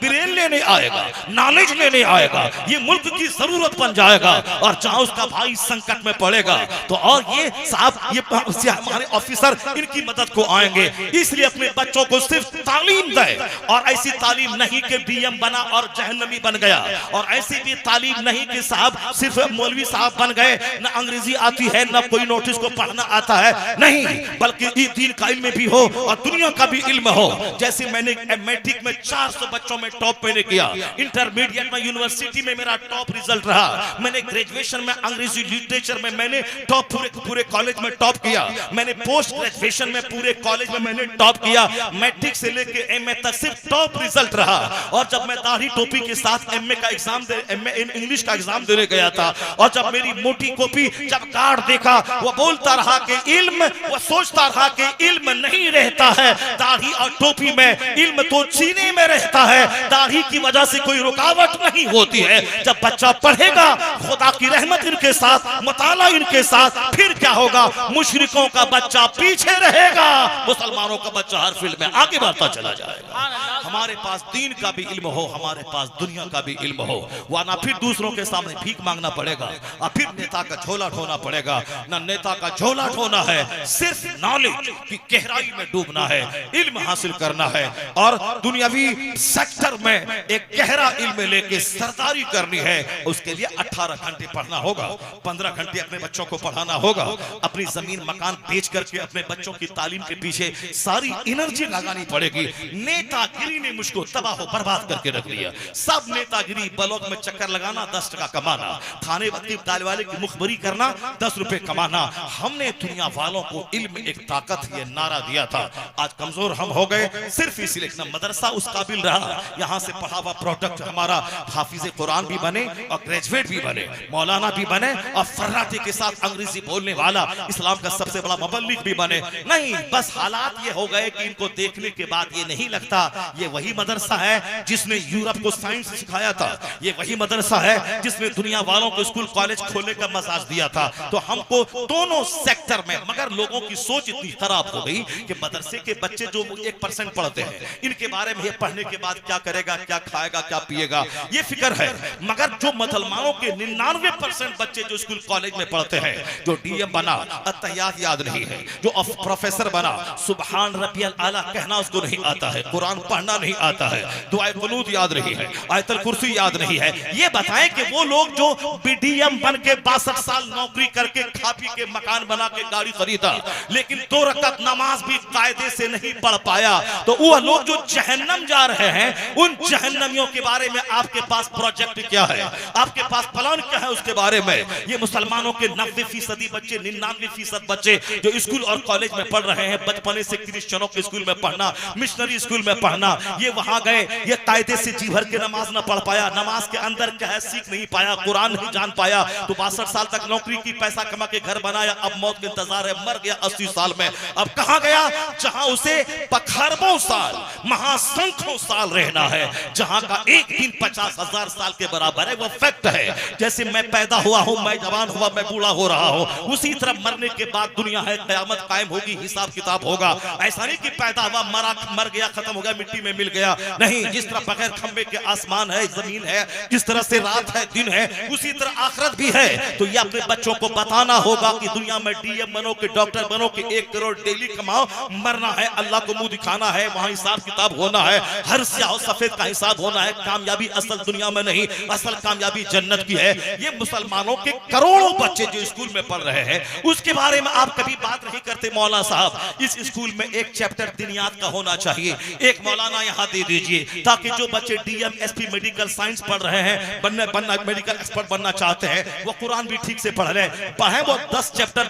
ब्रेन लेने आएगा, नॉलेज लेने आएगा, ये मुल्क की जरूरत बन जाएगा। और जहां उसका भाई संकट में पड़ेगा तो और ये साहब ये हमारे ऑफिसर इनकी मदद को आएंगे। इसलिए अपने बच्चों को सिर्फ तालीम दे, और ऐसी तालीम नहीं कि डीएम बना और जहन्नमी बन गया, और ऐसी भी तालीम नहीं कि साहब सिर्फ मौलवी साहब बन गए, न अंग्रेजी आती है न कोई नोटिस को पढ़ना आता है, नहीं, बल्कि दीन का इल्म भी हो और दुनिया का भी इल्म हो। जैसे मैंने मैट्रिक में 400 बच्चों में टॉप मैंने किया, इंटरमीडिएट में यूनिवर्सिटी में मेरा टॉप रिजल्ट रहा, मैंने ग्रेजुएशन में अंग्रेजी लिटरेचर में मैंने टॉप पूरे कॉलेज में टॉप किया, मैंने पोस्ट ग्रेजुएशन में पूरे कॉलेज में मैंने टॉप किया, मैट्रिक से लेके एमए तक सिर्फ टॉप रिजल्ट रहा। और जब मैं दाढ़ी टोपी के साथ एमए का एग्जाम एमए इंग्लिश का एग्जाम देने गया था, और जब मेरी मोटी कॉपी जब गार्ड देखा, वो बोलता रहा कि इल्म, वो सोचता रहा कि इल्म नहीं रहता है दाढ़ी और टोपी में, इल्म तो सीने में रहता है, दाढ़ी की वजह से कोई रुकावट नहीं होती है। जब बच्चा पढ़ेगा खुदा की रहमत इनके साथ, मुताला इनके साथ, फिर क्या होगा, मुशरिकों का बच्चा पीछे रहेगा, मुसलमानों का बच्चा हर फील्ड में आगे बढ़ता चला जाएगा। हमारे पास दीन का भी इल्म हो, हमारे पास दुनिया का भी इल्म हो, वरना फिर दूसरों के सामने भीख मांगना पड़ेगा और फिर नेता का झोला ढोना पड़ेगा। ना नेता का झोला ढोना है, सिर्फ नॉलेज की गहराई में डूबना है, इल्म हासिल करना है, और दुनियावी सेक्टर में एक गहरा इल्म लेके सरदारी करनी है। उसके लिए 18 घंटे पढ़ना होगा, 15 घंटे अपने बच्चों को पढ़ाना होगा, अपनी जमीन मकान बेच करके अपने बच्चों की तालीम के पीछे सारी एनर्जी लगानी पड़ेगी। नेतागिरी ने मुझको तबाह बर्बाद करके रख दिया। सब नेतागिरी, ब्लॉक में चक्कर लगाना, 10 टका कमाना, थाने वक्ती वाले की मुखबरी करना, 10 रुपए कमाना। हमने दुनिया वालों को इल्म एक ताकत ये नारा दिया था, आज कमजोर हम हो गए। सिर्फ इसलिए ना मदरसा उस काबिल रहा, यहाँ से पढ़ा हुआ प्रोडक्ट हमारा हाफिज कुरान भी बने और ग्रेजुएट भी बने, मौलाना भी बने, और फर्राटे के साथ अंग्रेजी बोलने वाला इस्लाम का सबसे बड़ा मुबल्लिग भी बने। नहीं, बस हालात ये हो गए कि इनको देखने के बाद ये नहीं लगता ये वही मदरसा है जिसने यूरोप को साइंस सिखाया था, ये वही मदरसा है जिसने दुनिया वालों को स्कूल कॉलेज खोलने का मसाज दिया था। तो हमको दोनों सेक्टर में, मगर लोगों की सोच इतनी खराब हो गई कि मदरसे के बच्चे जो 1% पढ़ते हैं, इनके बारे में ये पढ़ने के बाद क्या करेगा, क्या खाएगा, क्या पिएगा, ये फिक्र है। मगर जो मुसलमानों के 99% बच्चे जो स्कूल कॉलेज में पढ़ते हैं, जो डीएम बना अत्तहियात याद नहीं है, जो प्रोफेसर बना सुबहान रब्बियल आला कहना उसको नहीं आता है, कुरान पढ़ना नहीं आता है, दुआए कुनूत याद नहीं है, आयतुल कुर्सी याद नहीं है। ये बताएं कि वो लोग जो डीएम बन के 62 साल नौकरी करके खा पी के मकान बना के गाड़ी खरीदा, लेकिन 2 रकात नमाज भी कायदे से नहीं पढ़ पाया, तो वो लोग जो जहन्नम जा रहे हैं, उन जहन्नमियों के बारे में आपके पास प्रोजेक्ट क्या है, आपके पास प्लान क्या है उसके बारे में। ये मुसलमानों के 90% बच्चे, 99% बच्चे जो स्कूल और कॉलेज में पढ़ रहे हैं, बचपने से क्रिश्चियनों के स्कूल में पढ़ना, मिशनरी स्कूल में पढ़ना, ये वहां गए, ये कायदे से जी भर के नमाज न पढ़ पाया, नमाज के अंदर क्या है सीख नहीं पाया, कुरान नहीं जान पाया, तो 62 साल तक नौकरी की, पैसा कमा के घर बनाया, अब मौत के इंतजार है, मर गया 80 साल में। अब कहां गया, जहां उसे खरबों साल, महासंख्यों साल रहना है, जहां का एक दिन 50,000 साल के बराबर है। वो फैक्ट है। जैसे मैं पैदा हुआ हूं, मैं जवान हुआ, मैं बूढ़ा हो रहा हूं, उसी तरह मरने के बाद दुनिया है, कयामत कायम होगी, हिसाब किताब होगा। ऐसा नहीं कि पैदा हुआ, मर गया, खत्म हो गया, मिट्टी में मिल गया, नहीं। जिस तरह बगैर खंबे के आसमान है, जमीन है, जिस तरह से रात है, दिन है, उसी तरह आखिरत भी है। तो ये अपने बच्चों को बताना होगा कि दुनिया में डीएम बनो कि डॉक्टर बनो कि 1 करोड़ डेली कमाओ, मरना है, अल्लाह को मुंह दिखाना है, वहां हिसाब किताब होना है, हर स्याह सफेद का हिसाब होना है। कामयाबी असल दुनिया में नहीं, असल कामयाबी जन्नत की है। ये मुसलमानों के करोड़ों बच्चे जो स्कूल में पढ़ रहे हैं, उसके बारे में आप कभी बात नहीं करते। मौलाना साहब, इस स्कूल में एक चैप्टर दिनियात का होना चाहिए, एक मौलाना यहाँ दे दीजिए, ताकि जो बच्चे डीएम एसपी मेडिकल साइंस पढ़ रहे हैं, बनना मेडिकल एक्सपर्ट बनना चाहते हैं, वो कुरान भी ठीक से पढ़ रहे हैं, वो 10 चैप्टर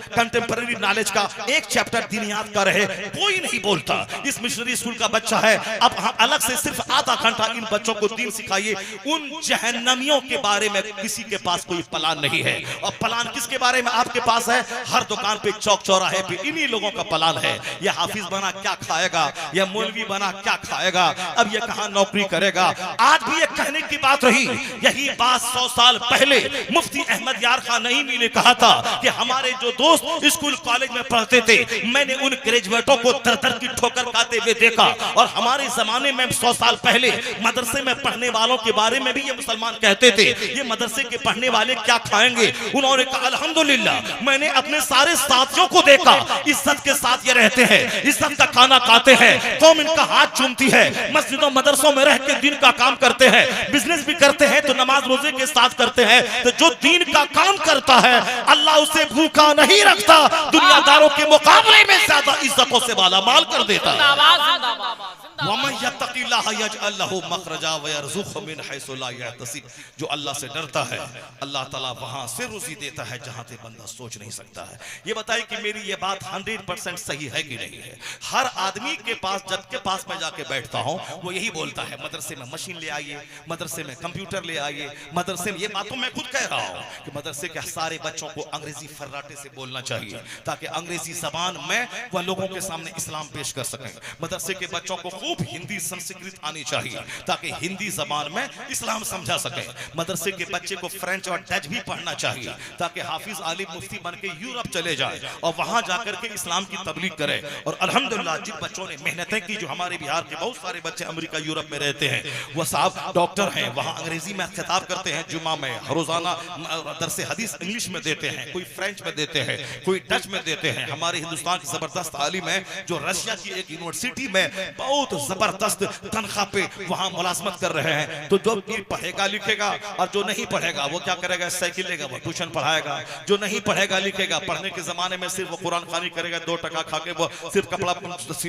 कंटेम्पररी नॉलेज का एक चैप्टर दिन याद कर रहे, कोई नहीं बोलता। इस मिशनरी स्कूल का बच्चा है, अब हम अलग से सिर्फ आधा घंटा इन बच्चों को दीन सिखाइए। उन जहन्नमियों के बारे में किसी के पास कोई प्लान नहीं है। और प्लान किसके बारे में आपके पास है? हर दुकान पे, चौक चौराहे पे इन्हीं लोगों का प्लान है। यह हाफिज बना क्या खाएगा, यह मौलवी बना क्या खाएगा, अब यह कहां नौकरी करेगा। आज भी एक कहने की बात रही, यही बात 100 साल पहले मुफ्ती अहमद यार खान नईमी ने कहा था कि हमारे जो दोस्त स्कूल कॉलेज में पढ़ते थे, मैंने उन ग्रेजुएटों को दर दर की ठोकर खाते हुए देखा। और हमारे जमाने में 100 साल पहले मदरसे में पढ़ने वालों के बारे में भी ये मुसलमान कहते थे, ये मदरसे के पढ़ने वाले क्या खाएंगे। उन्होंने कहा अल्हम्दुलिल्लाह, मैंने अपने सारे साथियों को देखा, इज्जत के साथ ये रहते हैं, इज्जत का खाना खाते हैं, कौम इनका हाथ चूमती है, मस्जिदों मदरसों में रह के दीन का काम करते हैं, बिजनेस भी करते हैं तो नमाज रोजे के साथ करते हैं। तो जो दीन का काम करता है अल्लाह उसे भूखा नहीं रखता, दुनियादारों के मुकाबले में ज्यादा इज्जतों से माला माल कर देता है। जो अल्लाह से डरता है अल्लाह ताला वहां से रुज़ी देता है जहां से बंदा सोच नहीं सकता है। ये बताइए कि मेरी ये बात 100% सही है कि नहीं है? हर आदमी के पास जब के पास मैं जाके बैठता हूं वो यही बोलता है, मदरसे में मशीन ले आइए, मदरसे में कंप्यूटर ले आइए, मदरसे में। ये बात तो मैं खुद कह रहा हूं कि मदरसे के सारे बच्चों को अंग्रेजी फर्राटे से बोलना चाहिए ताकि अंग्रेजी जबान में वह लोगों के सामने इस्लाम पेश कर सकें। मदरसे के बच्चों को खूब हिंदी संस्कृत आनी चाहिए ताकि हिंदी जबान में इस्लाम समझा सके। मदरसे के बच्चे को फ्रेंच और डच भी पढ़ना चाहिए ताकि हाफिज आलिम मुफ्ती बन के यूरोप चले जाए और वहां जाकर के इस्लाम की तबलीग करे। और अल्हम्दुलिल्लाह जिन बच्चों ने मेहनतें की, जो हमारे बिहार के बहुत सारे बच्चे अमेरिका यूरोप में रहते हैं, वह साहब डॉक्टर हैं, वहां अंग्रेजी में खिताब करते हैं, जुमा में रोजाना दरसे हदीस इंग्लिश में देते हैं, कोई फ्रेंच में देते हैं, कोई डच में देते हैं। हमारे हिंदुस्तान की जबरदस्त तालीम है जो रशिया की एक यूनिवर्सिटी में बहुत जबरदस्त तनख्वाह पे वहां मुलाजमत कर रहे हैं। तो जो पढ़ेगा लिखेगा और जो नहीं पढ़ेगा वो क्या करेगा? साइकिल लेगा, वो ट्यूशन पढ़ाएगा। जो नहीं पढ़ेगा लिखेगा, पढ़ने के जमाने में सिर्फ वो कुरान खानी करेगा, 2 टका खा के वो सिर्फ कपड़ा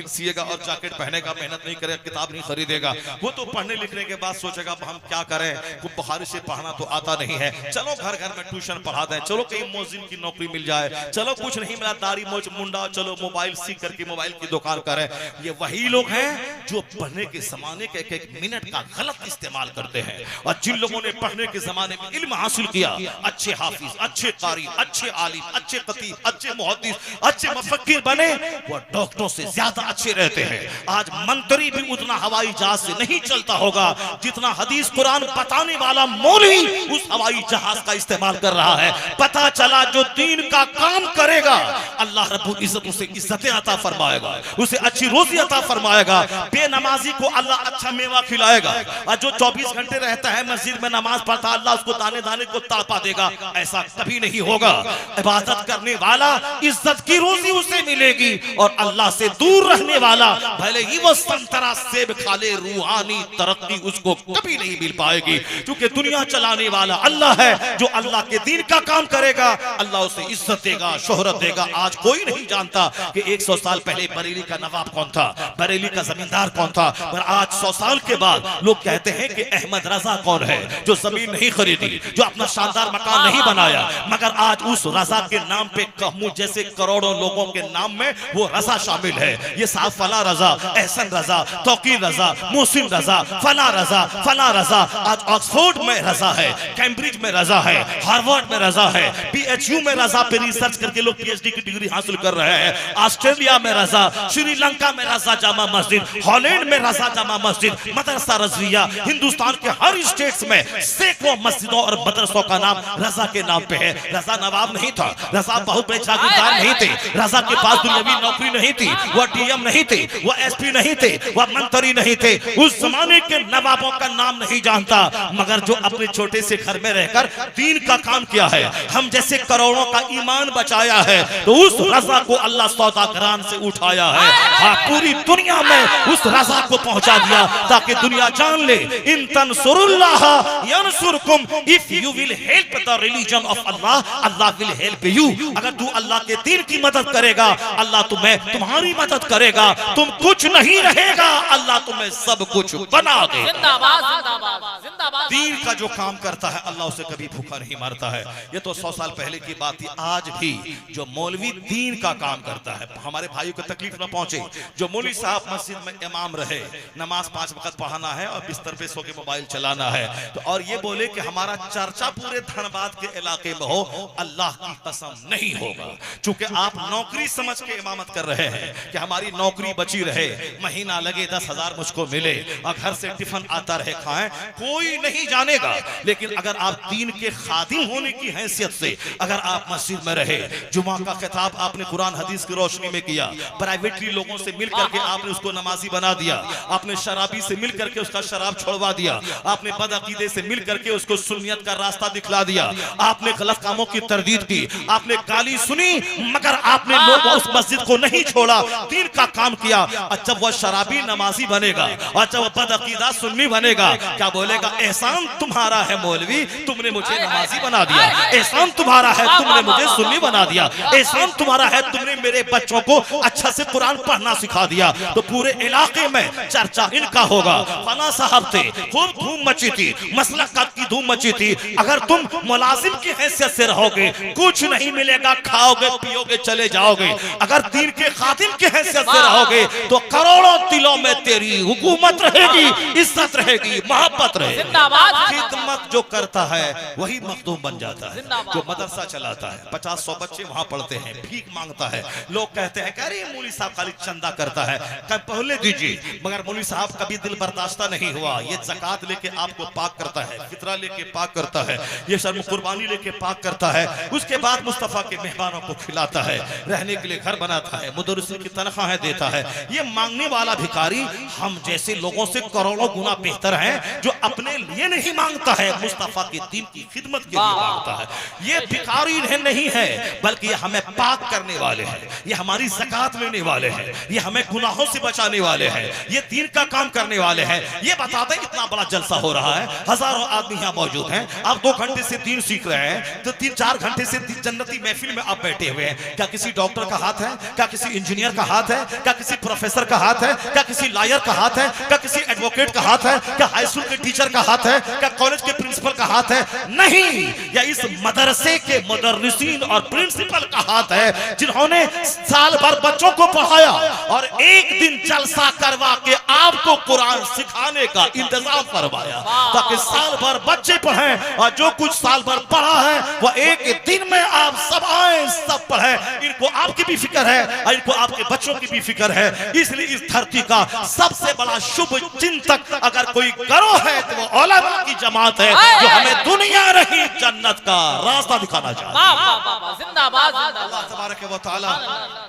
सिएगा और जैकेट पहनेगा, मेहनत नहीं करेगा, किताब नहीं खरीदेगा। वो तो पढ़ने लिखने के बाद सोचेगा हम क्या करें, वो बुखारी से पढ़ना तो आता नहीं है, चलो घर घर में ट्यूशन पढ़ा दें, चलो कहीं मौजिन की नौकरी मिल जाए, चलो कुछ नहीं मिला दाढ़ी मोच मुंडा, चलो मोबाइल सीख करके मोबाइल की दुकान करें। ये वही लोग हैं जो पढ़ने के जमाने के एक मिनट का गलत इस्तेमाल करते हैं। और जिन लोगों ने पढ़ने के जमाने में इल्म हासिल किया, अच्छे हाफिज, अच्छे कारी, अच्छे आलिम, अच्छे खतीब, अच्छे मुहद्दिस, अच्छे मुफक्किर बने, वो डॉक्टरों से ज्यादा अच्छे रहते हैं। आज मंत्री भी उतना हवाई जहाज से नहीं चलता होगा जितना हदीस कुरान बताने वाला मौलवी उस हवाई जहाज का इस्तेमाल कर रहा है। पता चला जो दीन का काम करेगा अल्लाह रब्बुल इज्जत उसे इज्जतें अता फरमाएगा, उसे अच्छी रोजी अता फरमाएगा। बेनमाजी को अल्लाह अच्छा मेवा खिलाएगा, और जो 24 घंटे रहता है मस्जिद में नमाज पढ़ता अल्लाह उसको दाने दाने को तड़पा देगा। ऐसा कभी नहीं होगा। इबादत करने वाला इज्जत की रोजी उसे मिलेगी, और अल्लाह से दूर रहने वाला भले ही वो संतरा सेब खा ले, रूहानी तरक्की उसको कभी नहीं मिल पाएगी। क्योंकि दुनिया चलाने वाला अल्लाह है। जो अल्लाह के दीन का काम करेगा अल्लाह उसे इज्जत देगा, शोहरत देगा। आज कोई नहीं जानता कि 100 साल पहले बरेली का नवाब कौन था, बरेली का जमींदार कौन था, पर आज 100 साल के बाद लोग कहते हैं कि अहमद रजा कौन है जो जमीन नहीं खरीदी, जो अपना शानदार मकान नहीं बनाया, मगर आज उस रजा के नाम पे कहूं जैसे करोड़ों लोगों के नाम में वो रजा शामिल है। ये साहब फला रजा, एहसन रजा, तौकीर रजा, मोहसिन रजा, फला रजा, फला रजा। आज ऑक्सफोर्ड में रजा है, कैम्ब्रिज में रजा है, हार्वर्ड में रजा है, PHU में रजा पे रिसर्च करके लोग PhD की डिग्री हासिल कर रहे हैं। ऑस्ट्रेलिया में रजा, श्रीलंका में रजा जामा मस्जिद, हॉलैंड में रजा जामा मस्जिद, मदरसा रज़विया। हिंदुस्तान के हर स्टेट्स में सैकड़ों मस्जिदों और मदरसों का नाम रजा के नाम पे है। रजा नवाब नहीं था, रजा बहुत बड़े जागीरदार नहीं थे, रजा के पास दुनियावी नौकरी नहीं थी, वह DM नहीं थे, वह SP नहीं थे, वह मंत्री नहीं थे। उस जमाने के नवाबों का नाम नहीं जानता, मगर जो अपने छोटे से घर में रहकर दीन का काम किया है, हम जैसे करोड़ों का ईमान बचाया है, तो उस रजा को अल्लाह सौदागरान से उठाया है। हाँ, पूरी दुनिया में उस उस रजा को पहुंचा दिया ताकि दुनिया जान ले, इन तंसुरुल्लाह यंसुरकुम, if you will help the religion of Allah, Allah will help you. अगर तू अल्लाह के दीन की मदद करेगा, अल्लाह तुम्हें तुम्हारी मदद करेगा। तुम कुछ नहीं रहेगा, अल्लाह तुम्हें सब कुछ बना दे। जिंदाबाद जिंदाबाद जिंदाबाद। दीन का जो काम करता है अल्लाह उसे कभी भूखा नहीं मारता है। ये तो 100 साल पहले की बात थी। आज भी जो मौलवी दीन का काम करता है, हमारे भाइयों को तकलीफ ना पहुंचे। जो मौलवी साहब मस्जिद में इमाम रहे, नमाज 5 वक्त पढ़ाना है और बिस्तर पे सो के मोबाइल चलाना है, तो और ये बोले कि हमारा चर्चा पूरे धनबाद के इलाके में हो, अल्लाह की कसम नहीं होगा। चूंकि आप नौकरी समझ के इमामत कर रहे हैं कि हमारी नौकरी बची रहे, महीना लगे 10,000 मुझको मिले और घर से टिफिन आता रहे, खाएं, कोई नहीं जानेगा। लेकिन अगर आप दीन के खादिम होने की हैसियत से अगर आप मस्जिद में रहे, जुमा का खिताब आपने कुरान हदीस की रोशनी में किया, प्राइवेटली लोगों से मिल करके आपने उसको नमाजी बना दिया, आपने शराबी से मिल करके उसका शराब छोड़वा दिया, आपने बदअकीदे से मिल करके उसको सुन्नियत का रास्ता दिखला दिया, आपने गलत कामों की तरदीद की, आपने गाली सुनी, मगर आपने लोग उस मस्जिद को नहीं छोड़ा, दीन का काम किया। और जब वह शराबी नमाजी बनेगा और जब वह बदअकीदा सुन्नी बनेगा, क्या बोलेगा? एहसान तुम्हारा है मौलवी, तुमने मुझे नमाजी बना दिया। एहसान तुम्हारा है, तुमने मुझे सुन्नी बना दिया। एहसान तुम्हारा है, तुमने मेरे बच्चों को अच्छा से कुरान पढ़ना सिखा दिया। तो पूरे इलाके में चर्चा इनका होगा। फला साहब थे, खूब धूम मची थी, मसलकत की धूम मची थी। अगर तुम मुलाजिम की हैसियत से रहोगे, कुछ नहीं मिलेगा, खाओगे पियोगे चले जाओगे। अगर दीन के खादिम की हैसियत से रहोगे तो करोड़ों दिलों में तेरी हुकूमत रहेगी, इज्जत रहेगी, मोहब्बत रहेगी। खिदमत जो करता है वही मखदूम बन जाता है। जो मदरसा चलाता है, 50-100 बच्चे वहां पढ़ते हैं, भीख मांगता है, लोग कहते हैं अरे मौलवी साहब खाली चंदा करता है, कब पहले दीजिए, मगर मौलवी साहब कभी दिल बर्दाश्त नहीं हुआ। ये ज़कात लेके आपको पाक करता है, फितरा लेके पाक करता है, ये शर्म कुर्बानी लेके पाक करता है, उसके बाद मुस्तफा के मेहमानों को खिलाता है, रहने के लिए घर बनाता है, मुदर्रिस की तनख्वाहें देता है। ये मांगने वाला भिखारी हम जैसे लोगों से करोड़ों गुना बेहतर है, जो अपने लिए नहीं मांगता है, मुस्तफा के दीन की खिदमत के लिए मांगता है। ये भिखारी नहीं है, बल्कि ये हमें पाक करने वाले हैं, ये हमारी ज़कात लेने वाले हैं, ये हमें गुनाहों से बचाने वाले हैं, ये दीन का काम करने वाले हैं। ये बताते इतना बड़ा जलसा हो रहा है, हजारों आदमी यहाँ मौजूद हैं, आप 2 घंटे से दीन सीख रहे हैं, तो 3-4 घंटे से जन्नती महफिल में आप बैठे हुए हैं। क्या किसी डॉक्टर का हाथ है? क्या किसी इंजीनियर का हाथ है? क्या किसी प्रोफेसर का हाथ है? क्या किसी लॉयर का हाथ है? क्या किसी एडवोकेट का हाथ है? क्या हाई स्कूल के टीचर का हाथ है? क्या कॉलेज के प्रिंसिपल का हाथ है? नहीं, या इस मदरसे के मुदर्रिसीन और प्रिंसिपल का हाथ है, जिन्होंने साल भर बच्चों को पढ़ाया और एक दिन जलसा करवा के आपको कुरान सिखाने का इंतजाम करवाया, ताकि साल भर बच्चे पढ़ें और जो कुछ साल भर पढ़ा है वह एक दिन में आप सब आए, सब पढ़ें। इनको आपकी भी फिक्र है और इनको आपके बच्चों की भी फिक्र है। इसलिए इस धरती का सबसे बड़ा शुभ चिंतक अगर कोई करो है तो वो उलमा की जमात है, जो हमें दुनिया नहीं जन्नत का रास्ता दिखाना चाहती है। जिंदाबाद। अल्लाह तबारक व तआला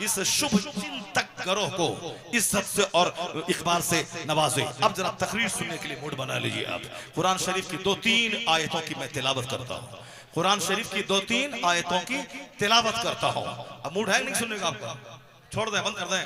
इस शुभ चिंतक गिरोह को इज्जत से और इकबाल से नवाजे। अब जरा तकरीर सुनने के लिए मूड बना लीजिए। आप कुरान शरीफ की 2-3 आयतों की मैं तिलावत करता हूँ, कुरान शरीफ की 2-3 आयतों की तिलावत करता हूँ। अब मूड है नहीं सुनने का आपका? छोड़ दें, बंद कर दें।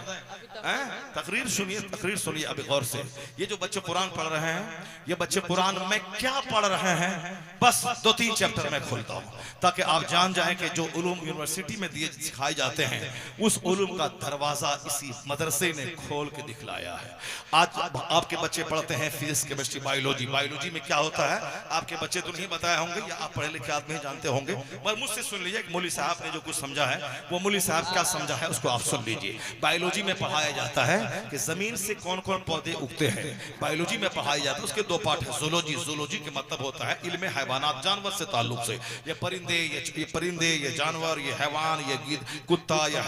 तकरीर सुनिए, तकरीर सुनिए अभी गौर से। ये जो बच्चे कुरान पढ़ रहे हैं, ये बच्चे कुरान में क्या पढ़ रहे हैं, बस 2-3 चैप्टर में खोलता हूँ ताकि आप जान जाएं कि जो उलूम यूनिवर्सिटी में दिए सिखाए जाते हैं, उस उलूम का दरवाजा इसी मदरसे ने खोल के दिखलाया है। आज आपके बच्चे पढ़ते हैं फिजिक्स, केमिस्ट्री, बायोलॉजी। बायोलॉजी में क्या होता है आपके बच्चे तो नहीं बताए होंगे, या आप पढ़े लिखे आदमी जानते होंगे, मगर मुझसे सुन लीजिए कि मौलवी साहब ने जो कुछ समझा है, वो मौलवी साहब क्या समझा है उसको आप सुन लीजिए। बायोलॉजी में पढ़ाया जाता है कि जमीन से कौन कौन पौधे उगते हैं, बायोलॉजी में पढ़ाया जाता है। उसके 2 पार्ट है, ज़ूलॉजी। ज़ूलॉजी के मतलब होता है इल्म हैवानात, जानवर से ताल्लुक से, ये परिंदे, ये जानवर, ये हैवान, ये कुत्ता, ये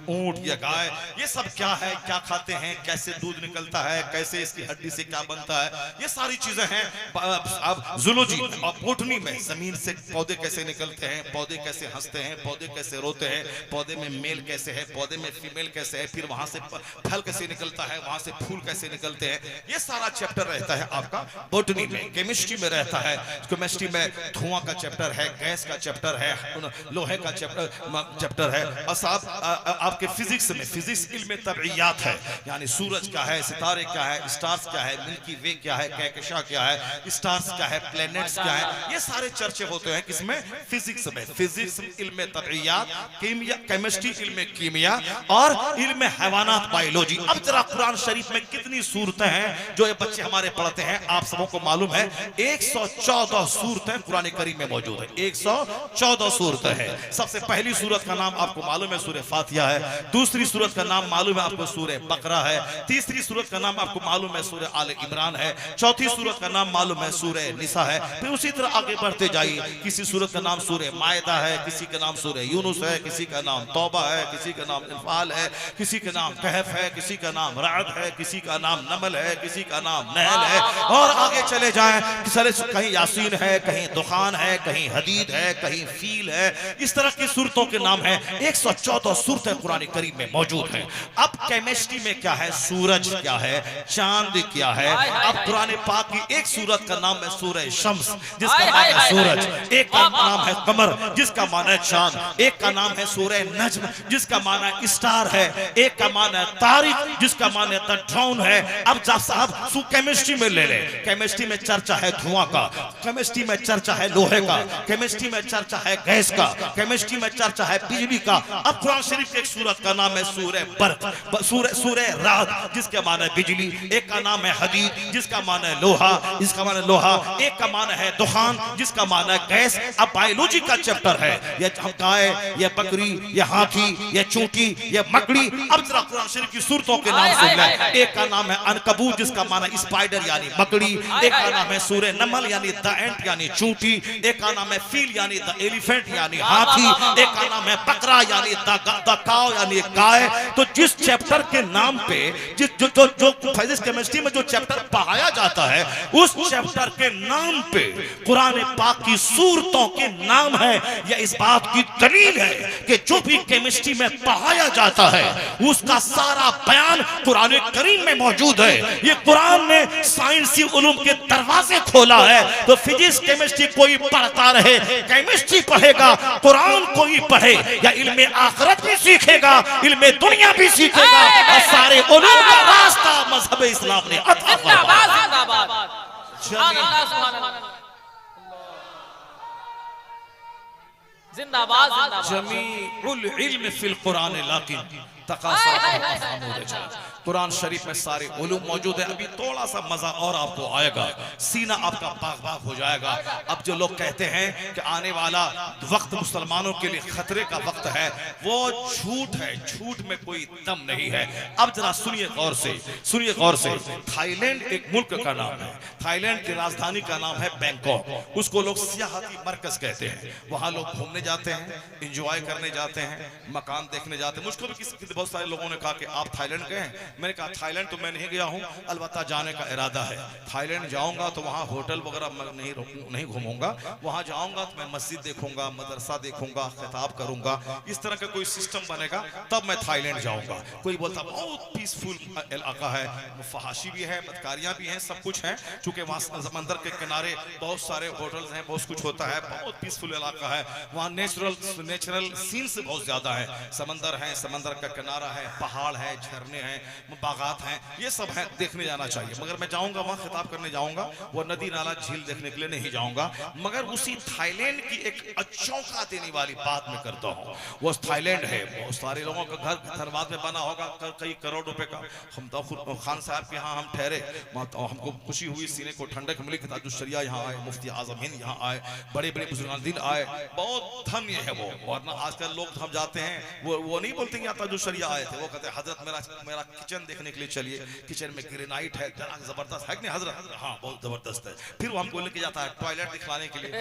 ऊंट, ये गाय, ये सब क्या है, क्या खाते हैं, कैसे दूध निकलता है, कैसे इसकी हड्डी से क्या बनता है, ये सारी चीजें हैं अब ज़ूलॉजी। और बोटनी में जमीन से पौधे कैसे निकलते हैं, पौधे कैसे हंसते हैं, पौधे कैसे रोते हैं, पौधे में मेल कैसे है, पौधे में फीमेल कैसे है, फिर वहां से फल कैसे निकलता है, वहां से फूल कैसे निकलते हैं, ये सारा चैप्टर रहता है आपका बॉटनी में। केमिस्ट्री में रहता है, केमिस्ट्री में धुआं का चैप्टर है, गैस का चैप्टर है, लोहे का चैप्टर है। और साहब आपके फिजिक्स में, फिजिक्स इल्म तबइयात है, यानी सूरज क्या है, सितारे क्या है, स्टार्स क्या है, मिल्की वे क्या है, कहकशां क्या है, स्टार्स क्या है, प्लैनेट्स क्या है, ये सारे चर्चे होते हैं किसमें, फिजिक्स में। फिजिक्स इल्म तबइयात, कीमिया केमिस्ट्री इल्म कीमिया, और इल्म हैवानात बायोलॉजी। अब जरा कुरान शरीफ में कितनी सूरतें हैं जो ये बच्चे हमारे पढ़ते हैं, आप सबों को मालूम है 114 सूरतें कुरान करीम में मौजूद है। 114 सूरतें हैं। सबसे पहली सूरत का नाम आपको मालूम है सूरह फातिहा है, दूसरी सूरत का नाम मालूम है आपको सूरह बकरा है, तीसरी सूरत का नाम आपको मालूम है सूरह आले इमरान है, चौथी सूरत का नाम मालूम है सूरह निसा है। फिर उसी तरह आगे बढ़ते जाइए, किसी सूरत का नाम सूरह मायदा है, किसी का नाम सूरह यूनुस है, किसी का नाम तौबा है, किसी का नाम इन्फाल है, किसी का नाम कहफ है, किसी का नाम राद है, किसी का नाम नमल है, किसी का नाम नहल है, और आगे चले जाएं, कहीं यासीन है, कहीं दुखान है, कहीं हदीद है, कहीं फील है। इस तरह की सूरतों के नाम है। 114 सूरतें कुरान करीम में मौजूद है। अब केमिस्ट्री में क्या है, सूरज क्या है, चांद क्या है। अब कुरान पाक की एक सूरत का नाम है सूरह शम्स, जिसका माना है सूरज, एक का नाम है कमर, जिसका माना है चांद, एक का नाम है सूरह नज्म, जिसका माना है स्टार है, एक का माना है तारिक, जिसका माना है ड्रोन है। अब जब साहब केमिस्ट्री में ले ले, केमिस्ट्री में चर्चा है धुआं का, केमिस्ट्री में चर्चा है लोहे का, केमिस्ट्री में चर्चा है गैस का, केमिस्ट्री में चर्चा है बिजली का। अब कुरान शरीफ की एक सूरत का नाम है सूरह बर्क, सूरह रात, जिसका माना है बिजली, एक का नाम है हदीद, जिसका माना है लोहा, जिसका माना है लोहा, एक का माना है दुखान, जिसका माना है गैस। अब बायोलॉजी का चैप्टर है, ये गाय, ये बकरी, ये हाथी, ये चूंटी, ये मकड़ी। अब जरा कुरान शरीफ की सूरतों के नाम सुन ले। एक का नाम है अनकबूत, जिसका माना है स्पाइडर यानी मकड़ी, एक का नाम है सूरह नमल यानी द एंट यानी चूंटी, एक का नाम है फील यानी द एलिफेंट यानी हाथी, एक का नाम है बकरा यानी द काव यानी गाय। तो जिस चैप्टर के नाम पे जो फिजिक्स केमिस्ट्री में जो चैप्टर पढ़ाया जाता है, उस चैप्टर के नाम पे कुरान पाक की सूरतों के नाम है। यह इस बात की दलील है कि जो भी केमिस्ट्री में पढ़ाया जाता है उसका सारा बयान कुरान करीम में मौजूद है। ये कुरान ने साइंसी उलूम के दरवाजे खोला है। तो फिजिक्स केमिस्ट्री कोई पढ़ता रहे, केमिस्ट्री पढ़ेगा, कुरान कोई पढ़े, या इल्मे आखिरत भी सीखेगा, इल्मे दुनिया भी सीखेगा, और सारे उलूम का रास्ता मजहब इस्लाम ने अता फरमाया। जिंदाबाद जिंदाबाद। जमीउल इल्म फिल कुरान लाकिन कुरान शरीफ में सारे उलूम मौजूद है। अभी थोड़ा सा मजा और आपको आएगा, सीना आपका बाग बाग हो जाएगा। अब जो लोग कहते हैं कि आने वाला वक्त मुसलमानों के लिए खतरे का वक्त है, वो झूठ है, झूठ में कोई दम नहीं है। अब जरा सुनिए गौर से, सुनिए गौर से। थाईलैंड एक मुल्क का नाम है, थाईलैंड की राजधानी का नाम है बैंकॉक। उसको लोग सियाहती मरकज कहते हैं। वहां लोग घूमने जाते हैं, इंजॉय करने जाते हैं, मकान देखने जाते हैं। मुझको भी किसी बहुत सारे लोगों ने कहा कि आप थाईलैंड गए हैं। मैंने कहा थाईलैंड तो मैं नहीं गया हूं, अलबत्ता जाने का इरादा है। थाईलैंड जाऊंगा तो वहां होटल वगैरह नहीं घूमूंगा, वहां जाऊंगा तो मैं मस्जिद देखूंगा, मदरसा देखूंगा, खिताब करूंगा। इस तरह का कोई सिस्टम बनेगा तब मैं थाईलैंड जाऊंगा। कोई बोलता बहुत पीसफुल इलाका है, फहाशी भी है, बदकारियां भी हैं, सब कुछ है, चूंकि वहां समंदर के किनारे बहुत सारे होटल्स हैं, बहुत कुछ होता है, बहुत पीसफुल इलाका है। वहां नेचुरल सीन्स बहुत ज्यादा है, समंदर है, समंदर का किनारा है, पहाड़ है, झरने हैं, बागात हैं, ये सब है, देखने जाना चाहिए। मगर मैं जाऊंगा वहां खिताब करने जाऊंगा, वो नदी नाला झील देखने के लिए नहीं जाऊंगा। मगर उसी थाईलैंड की एक अचौंका देने वाली बात मैं करता हूँ। वो थाईलैंड है, बहुत सारे लोगों का घर धनबाद में बना होगा कई करोड़ रुपए का। हम तो खान साहब के यहाँ हम ठहरे, तो हमको खुशी हुई, सीने को ठंडक मिली कि ताजुश्शरिया यहाँ आए, मुफ्ती आजम हिंद यहाँ आए, बड़े बड़े बुजुर्गान आए, बहुत धन्य है वो। वरना आजकल लोग हम जाते हैं, वो नहीं बोलते कि ताजुश्शरिया आए थे, वो कहते हैं हजरत मेरा किचन देखने के लिए चलिए, किचन में ग्रेनाइट है, जबरदस्त है कि नहीं हजरत? हाँ बहुत जबरदस्त है। फिर वो हमको लेके जाता है टॉयलेट दिखलाने के लिए,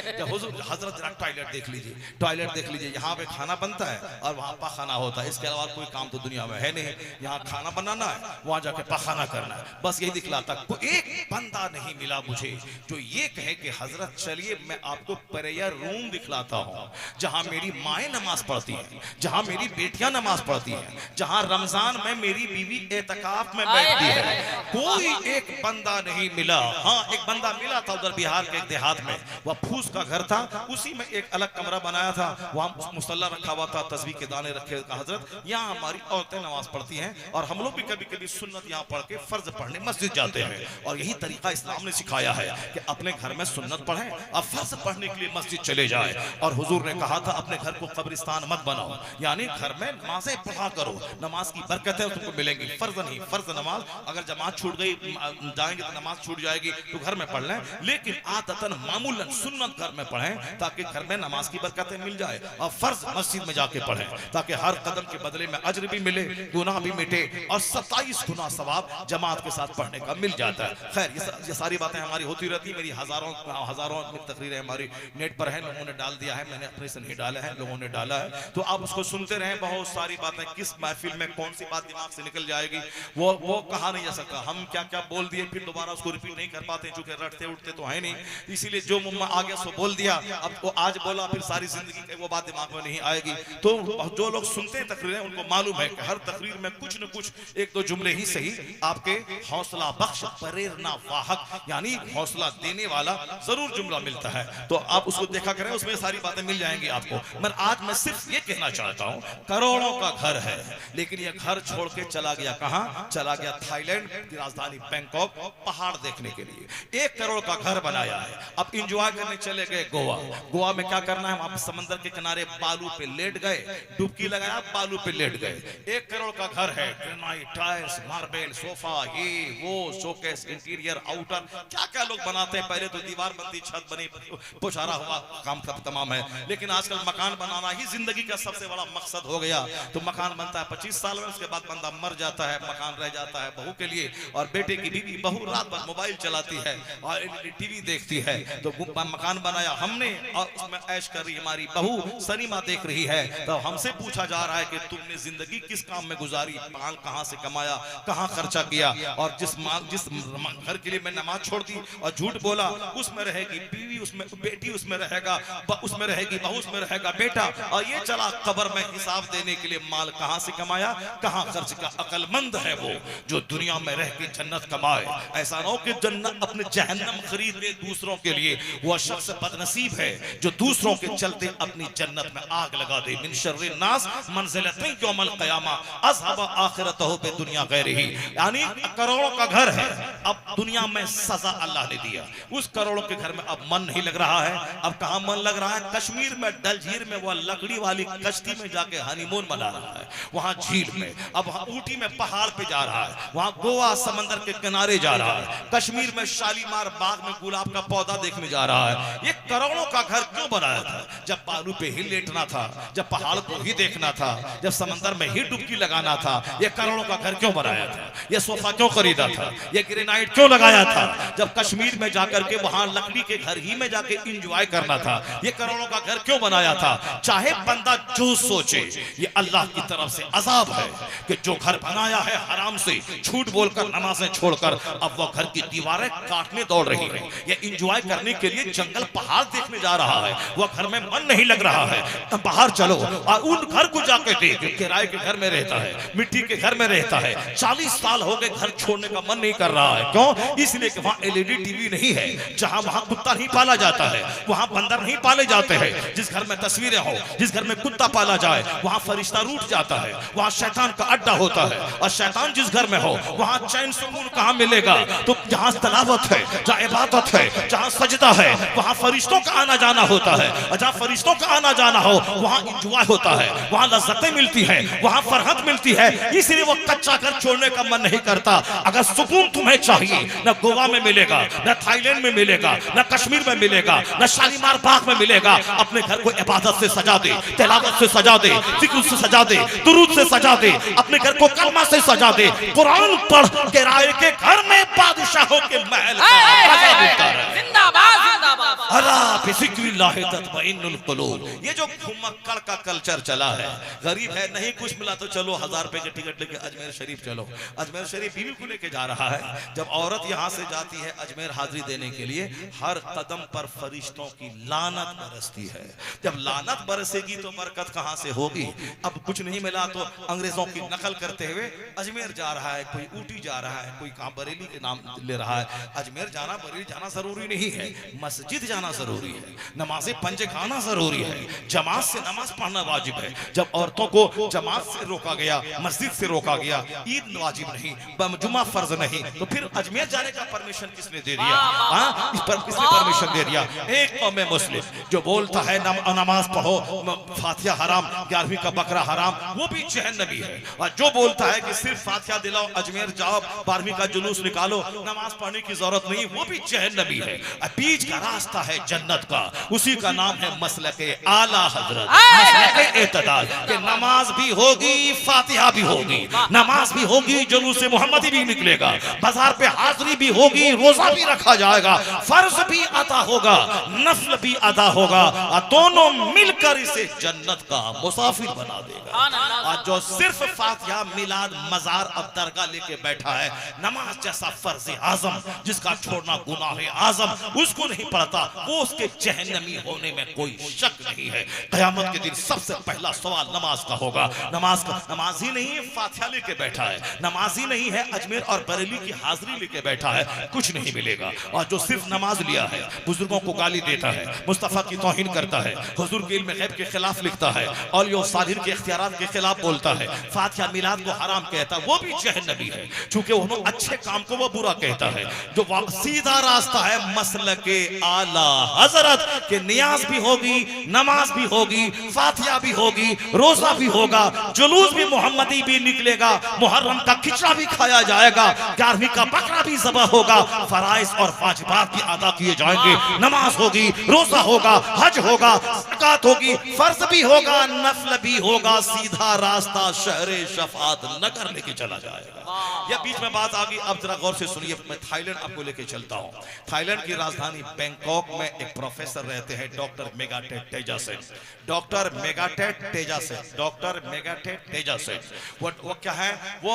हजरत जरा टॉयलेट देख लीजिए, टॉयलेट देख लीजिए, यहाँ पे खाना बनता है और वहाँ पखाना होता है, इसके अलावा कोई काम तो दुनिया में है नहीं। यहाँ खाना बनाना है, वहाँ जाके पखाना करना है, बस यही दिखलाता। कोई एक बंदा नहीं नहीं मिला मुझे जो ये कहे कि हजरत चलिए मैं आपको प्रेयर रूम दिखलाता हूँ, जहाँ मेरी माएँ नमाज पढ़ती हैं, जहाँ मेरी बेटियां नमाज पढ़ती हैं, जहाँ रमजान में मेरी बीवी एतकाफ में बैठती है। कोई एक बंदा नहीं मिला। हाँ, एक बंदा मिला था उधर बिहार के एक देहात में, वह फूस का घर था, उसी में एक अलग कमरा बनाया था, वहाँ मुसल्ला रखा हुआ था, तस्बीह के दाने रखे। हजरत यहाँ हमारी औरतें नमाज पढ़ती हैं और हम लोग भी कभी कभी सुन्नत यहाँ पढ़ के फर्ज पढ़ने मस्जिद जाते हैं, और यही तरीका इस्लाम ने सिखाया है कि अपने घर में सुन्नत पढ़ें और फर्ज पढ़ने के लिए मस्जिद चले जाए। और हुजूर ने कहा था अपने घर को कब्रिस्तान मत बनाओ, यानी घर में नमाजें पढ़ा करो, नमाज की बरकतें तुमको मिलेंगी। फर्ज नहीं, फर्ज नमाज अगर जमात छूट गई जाएंगे तो नमाज छूट जाएगी तो घर में पढ़ लें, लेकिन आदतन मामूलन सुन्नत घर में पढ़ें ताकि घर में नमाज की बरकतें मिल जाए, और फर्ज मस्जिद में जाके पढ़ें ताकि हर कदम के बदले में अज्र भी मिले, गुनाह भी मिटे, और 27 गुना सवाब जमात के साथ पढ़ने का मिल जाता है। खैर ये सारी बातें हमारी होती रहती है। मेरी हजारों तकरीरें हमारी नेट पर हैं, लोगों ने डाल दिया है, मैंने अपने से नहीं डाला है, लोगों ने डाला है, तो आप उसको सुनते रहें। बहुत सारी बातें, किस महफिल में कौन सी बात दिमाग से निकल जाएगी वो कहा नहीं जा सकता। हम क्या क्या बोल दिए फिर दोबारा उसको रिपीट नहीं कर पाते, चूंकि रटते उठते तो है नहीं, इसीलिए जो मुम्मा आ गया सो बोल दिया। अब वो आज बोला फिर सारी जिंदगी वो बात दिमाग में नहीं आएगी। तो जो लोग सुनते हैं तकरीरें उनको मालूम है कि हर तकरीर में कुछ न कुछ एक दो जुमले ही सही आपके हौसला बख्श, प्रेरणा वाहक, यानी हौसला देने वाला जरूर जुमला मिलता है। तो आप उसको देखा करें, उसमें सारी बातें मिल जाएंगी आपको। मगर आज मैं सिर्फ ये कहना चाहता हूँ, करोड़ों का घर है, लेकिन ये घर छोड़ के चला गया कहाँ? चला गया थाईलैंड की राजधानी बैंकॉक, पहाड़ देखने के लिए। 1 करोड़ का घर बनाया है। अब इंजॉय करने चले गए गोवा। गोवा में क्या करना है? वहां समंदर के किनारे बालू पे लेट गए, डुबकी लगाया, बालू पे लेट गए। 1 करोड़ का घर है, ग्रेनाइट, टाइल्स, मार्बल, सोफा, ये वो, शोकेस, इंटीरियर, आउटर, क्या क्या लोग बनाते हैं। पहले तो दीवार बनती, छत बनी, पुछारा हुआ, काम तमाम है। लेकिन आजकल मकान बनाना ही जिंदगी का सबसे बड़ा मकसद हो गया। तो मकान बनता है 25 साल में, उसके बाद बंदा मर जाता है, मकान रह जाता है बहू के लिए। और बेटे की बीवी बहू रात भर मोबाइल चलाती है और टीवी देखती है। तो मकान बनाया हमने और उसमें ऐश कर रही हमारी बहू, सिनेमा देख रही है। तो हमसे पूछा जा रहा है कि तुमने जिंदगी किस काम में गुजारी, माल कहां से कमाया, कहां खर्चा किया, और जिस घर के लिए मैं नमाज छोड़ दी और झूठ बोला, उसमें रहेगी बीवी, उसमें बेटी, उसमें रहेगा, उसमें रहेगी बहू, उसमें रहेगा बेटा, और ये चला कब्र में हिसाब देने के लिए माल कहां से कमाया, कहां खर्च का। अकलमंद है वो जो दुनिया में रह के जन्नत कमाए। ऐसा ना हो कि जन्नत अपने जहन्नम खरीद ले दूसरों के लिए। वह शख्स बदनसीब है जो दूसरों के चलते अपनी जन्नत में आग लगा दे। मिन शर्रि नास मंजिलतैन यौमल क़यामा अज़हब आखिरतहु बे दुनिया गैरिही। यानी करोड़ों का घर है, अब दुनिया में सजा अल्लाह ने दिया। उस करोड़ों के घर में अब मन नहीं लग रहा है। अब कहां मन लग रहा है? कश्मीर में डल झील में वह लकड़ी वाली कश्ती में जाके हनीमून मना रहा है, वहां झील में। अब ऊटी में पहाड़ पे जा रहा है, वहां गोवा समंदर के किनारे जा रहा है, कश्मीर में शालीमार बाग में गुलाब का पौधा देखने जा रहा है। ये करोड़ों का घर क्यों बनाया था? जब बालू पे ही लेटना था, जब पहाड़ को ही देखना था, जब समंदर में ही डुबकी लगाना था। ये करोड़ों का घर क्यों बनाया था? ये सोफा क्यों खरीदा था? ये ग्रेनाइट क्यों लगाया था? जब कश्मीर में जाकर के वहां लकड़ी के घर ही में जाके इंजॉय करना था। ये करोड़ों का घर क्यों बनाया था? चाहे बंदा जो सोचे, ये अल्लाह की तरफ से अजाब है कि जो घर बनाया है हराम से, झूठ बोलकर, नमाजें छोड़कर, अब वो घर की दीवारें काटने दौड़ रही है। ये इंजॉय करने के लिए जंगल पहाड़ देखने जा रहा है, वो घर में मन नहीं लग रहा है। अब बाहर चलो और उन घर को जाके देख, किराए के घर में रहता है, मिट्टी के घर में रहता है, 40 साल हो गए, घर छोड़ने का मन नहीं कर रहा है। क्यों? इसलिए कि वहां एलईडी टीवी नहीं है, जहां वहां कुत्ता नहीं पाला जाता है, वहां बंदर नहीं पाले जाते हैं। जिस घर में तस्वीरें हो, जिस घर में कुत्ता पाला जाए, वहां फरिश्ता रूठ जाता है, वहां शैतान का अड्डा होता है। और शैतान जिस घर में हो, वहां चैन सुकून कहां मिलेगा? तो जहां तलावत है, जहां इबादत है, जहां सजदा है, वहां फरिश्तों का आना जाना होता है। और जहां फरिश्तों का आना जाना हो, वहां इंजॉय होता है, वहां लज्जतें मिलती है, वहां फरहत मिलती है। इसलिए वो कच्चा घर छोड़ने का मन नहीं करता। अगर सुकून तुम्हें चाहिए, न गोवा में मिलेगा, न थाईलैंड में मिलेगा, न कश्मीर में मिलेगा, न शालीमार बाग में मिलेगा। अपने घर को इबादत से सजा दे, तिलावत से सजा दे, जिक्र से सजा दे, दुरूद से सजा दे, अपने घर को कलमा से सजा दे। कुरान पढ़, किराए के घर में बादशाहों के महल का मजा मिलता है। जिंदाबाद जिंदाबाद। अला बिज़िक्रिल्लाह तत्मइन्नुल कुलूब। ये जो घुमक्कड़ का कल्चर चला है, गरीब है नहीं कुछ मिला तो चलो 1000 रुपए की टिकट लेके अजमेर शरीफ चलो। अजमेर शरीफ बीवी को लेके जा रहा है। जब औरत यहाँ से जाती है अजमेर हाजिरी देने के लिए, हर कदम पर फरिश्तों की लानत बरसती है। जब लानत बरसेगी तो बरकत कहाँ से होगी? अब कुछ नहीं मिला तो अंग्रेजों की नकल करते हुए अजमेर जा रहा है, कोई ऊटी जा रहा है, कोई कहाँ बरेली के नाम ले रहा है। अजमेर जाना बरेली जाना जरूरी नहीं है, मस्जिद जाना जरूरी है, नमाज़ें पंज खाना जरूरी है, जमात से नमाज पढ़ना वाजिब है। जब औरतों को जमात से रोका गया, मस्जिद से रोका गया, ईद वाजिब नहीं, जुमा फर्ज नहीं, तो फिर अजमेर जाने का परमिशन किसने दे दिया? हाँ, इस पर किसने परमिशन दे दिया? एक कौम मुस्लिम जो बोलता है नमाज पढ़ो, फातिहा हराम, 11वीं का बकरा हराम, वो भी जहन्नमी है। और जो बोलता है कि सिर्फ फातिहा दिलाओ, अजमेर जाओ, 12वीं का जुलूस निकालो, नमाज पढ़ने की जरूरत नहीं, वो भी जहन्नमी है। बीच का रास्ता है जन्नत का, उसी का नाम है मसलके आला हजरत, मसलके इत्तदाल, कि नमाज भी होगी, फातिहा भी होगी, नमाज भी होगी, जुलूस मोहम्मदी भी निकलेगा, बाजार पे हाजिरी भी होगी, रोजा भी रखा जाएगा, फर्ज भी अदा होगा, नफल भी अदा होगा, और दोनों मिलकर इसे जन्नत का मुसाफिर बना देगा। और जो सिर्फ फातिहा, मिलाद, मजार और दरगाह लेके बैठा है, नमाज जैसा फर्ज आजम जिसका छोड़ना गुनाह है आजम, उसको नहीं पढ़ता, वो उसके जहन्नमी होने में कोई शक नहीं है। क़यामत के दिन सबसे पहला सवाल नमाज का होगा। नमाज का, नमाज ही नहीं है फातिहा लेके बैठा है, नमाज ही नहीं है अजमेर और बरेली की हाजिरी लेके बैठा है, कुछ नहीं मिलेगा। और जो सिर्फ नमाज लिया है, बुजुर्गों को गाली देता है, मुस्तफा की तौहीन करता है, हुजूर के इल्म गैब के खिलाफ लिखता है, औलिया सालिहीन के इख्तियारात के खिलाफ बोलता है, फातिहा मिलाद को हराम कहता है, वो भी जहन्नमी है, क्योंकि उन्होंने अच्छे काम को वो बुरा कहता है। जो सीधा रास्ता है मसलके आला हजरत के, नियाज भी होगी, नमाज भी होगी, फातिहा भी होगी, रोजा भी होगा, जुलूस भी मोहम्मदी भी निकलेगा, मुहर्रम का खिचड़ा भी खाया जाएगा, 11वीं का बकरा भी ज़बह होगा, फराइज और वाजिबात भी अदा किए जाएंगे, नमाज होगी, रोजा होगा, हज होगा, ज़कात होगी, फर्ज भी होगा, नफल भी होगा, सीधा रास्ता शहरे शफात नगर लेके चला जाएगा। यह बीच में बात आ गई, अब जरा गौर से सुनिए, मैं थाईलैंड आपको लेके चलता हूँ। थाईलैंड की राजधानी बैंकॉक में एक प्रोफेसर रहते हैं, डॉक्टर मेगाटेट तेजासेन। डॉक्टर मेगाटेट तेजासेन, डॉक्टर मेगाटेट तेजासेन, वो क्या है? वो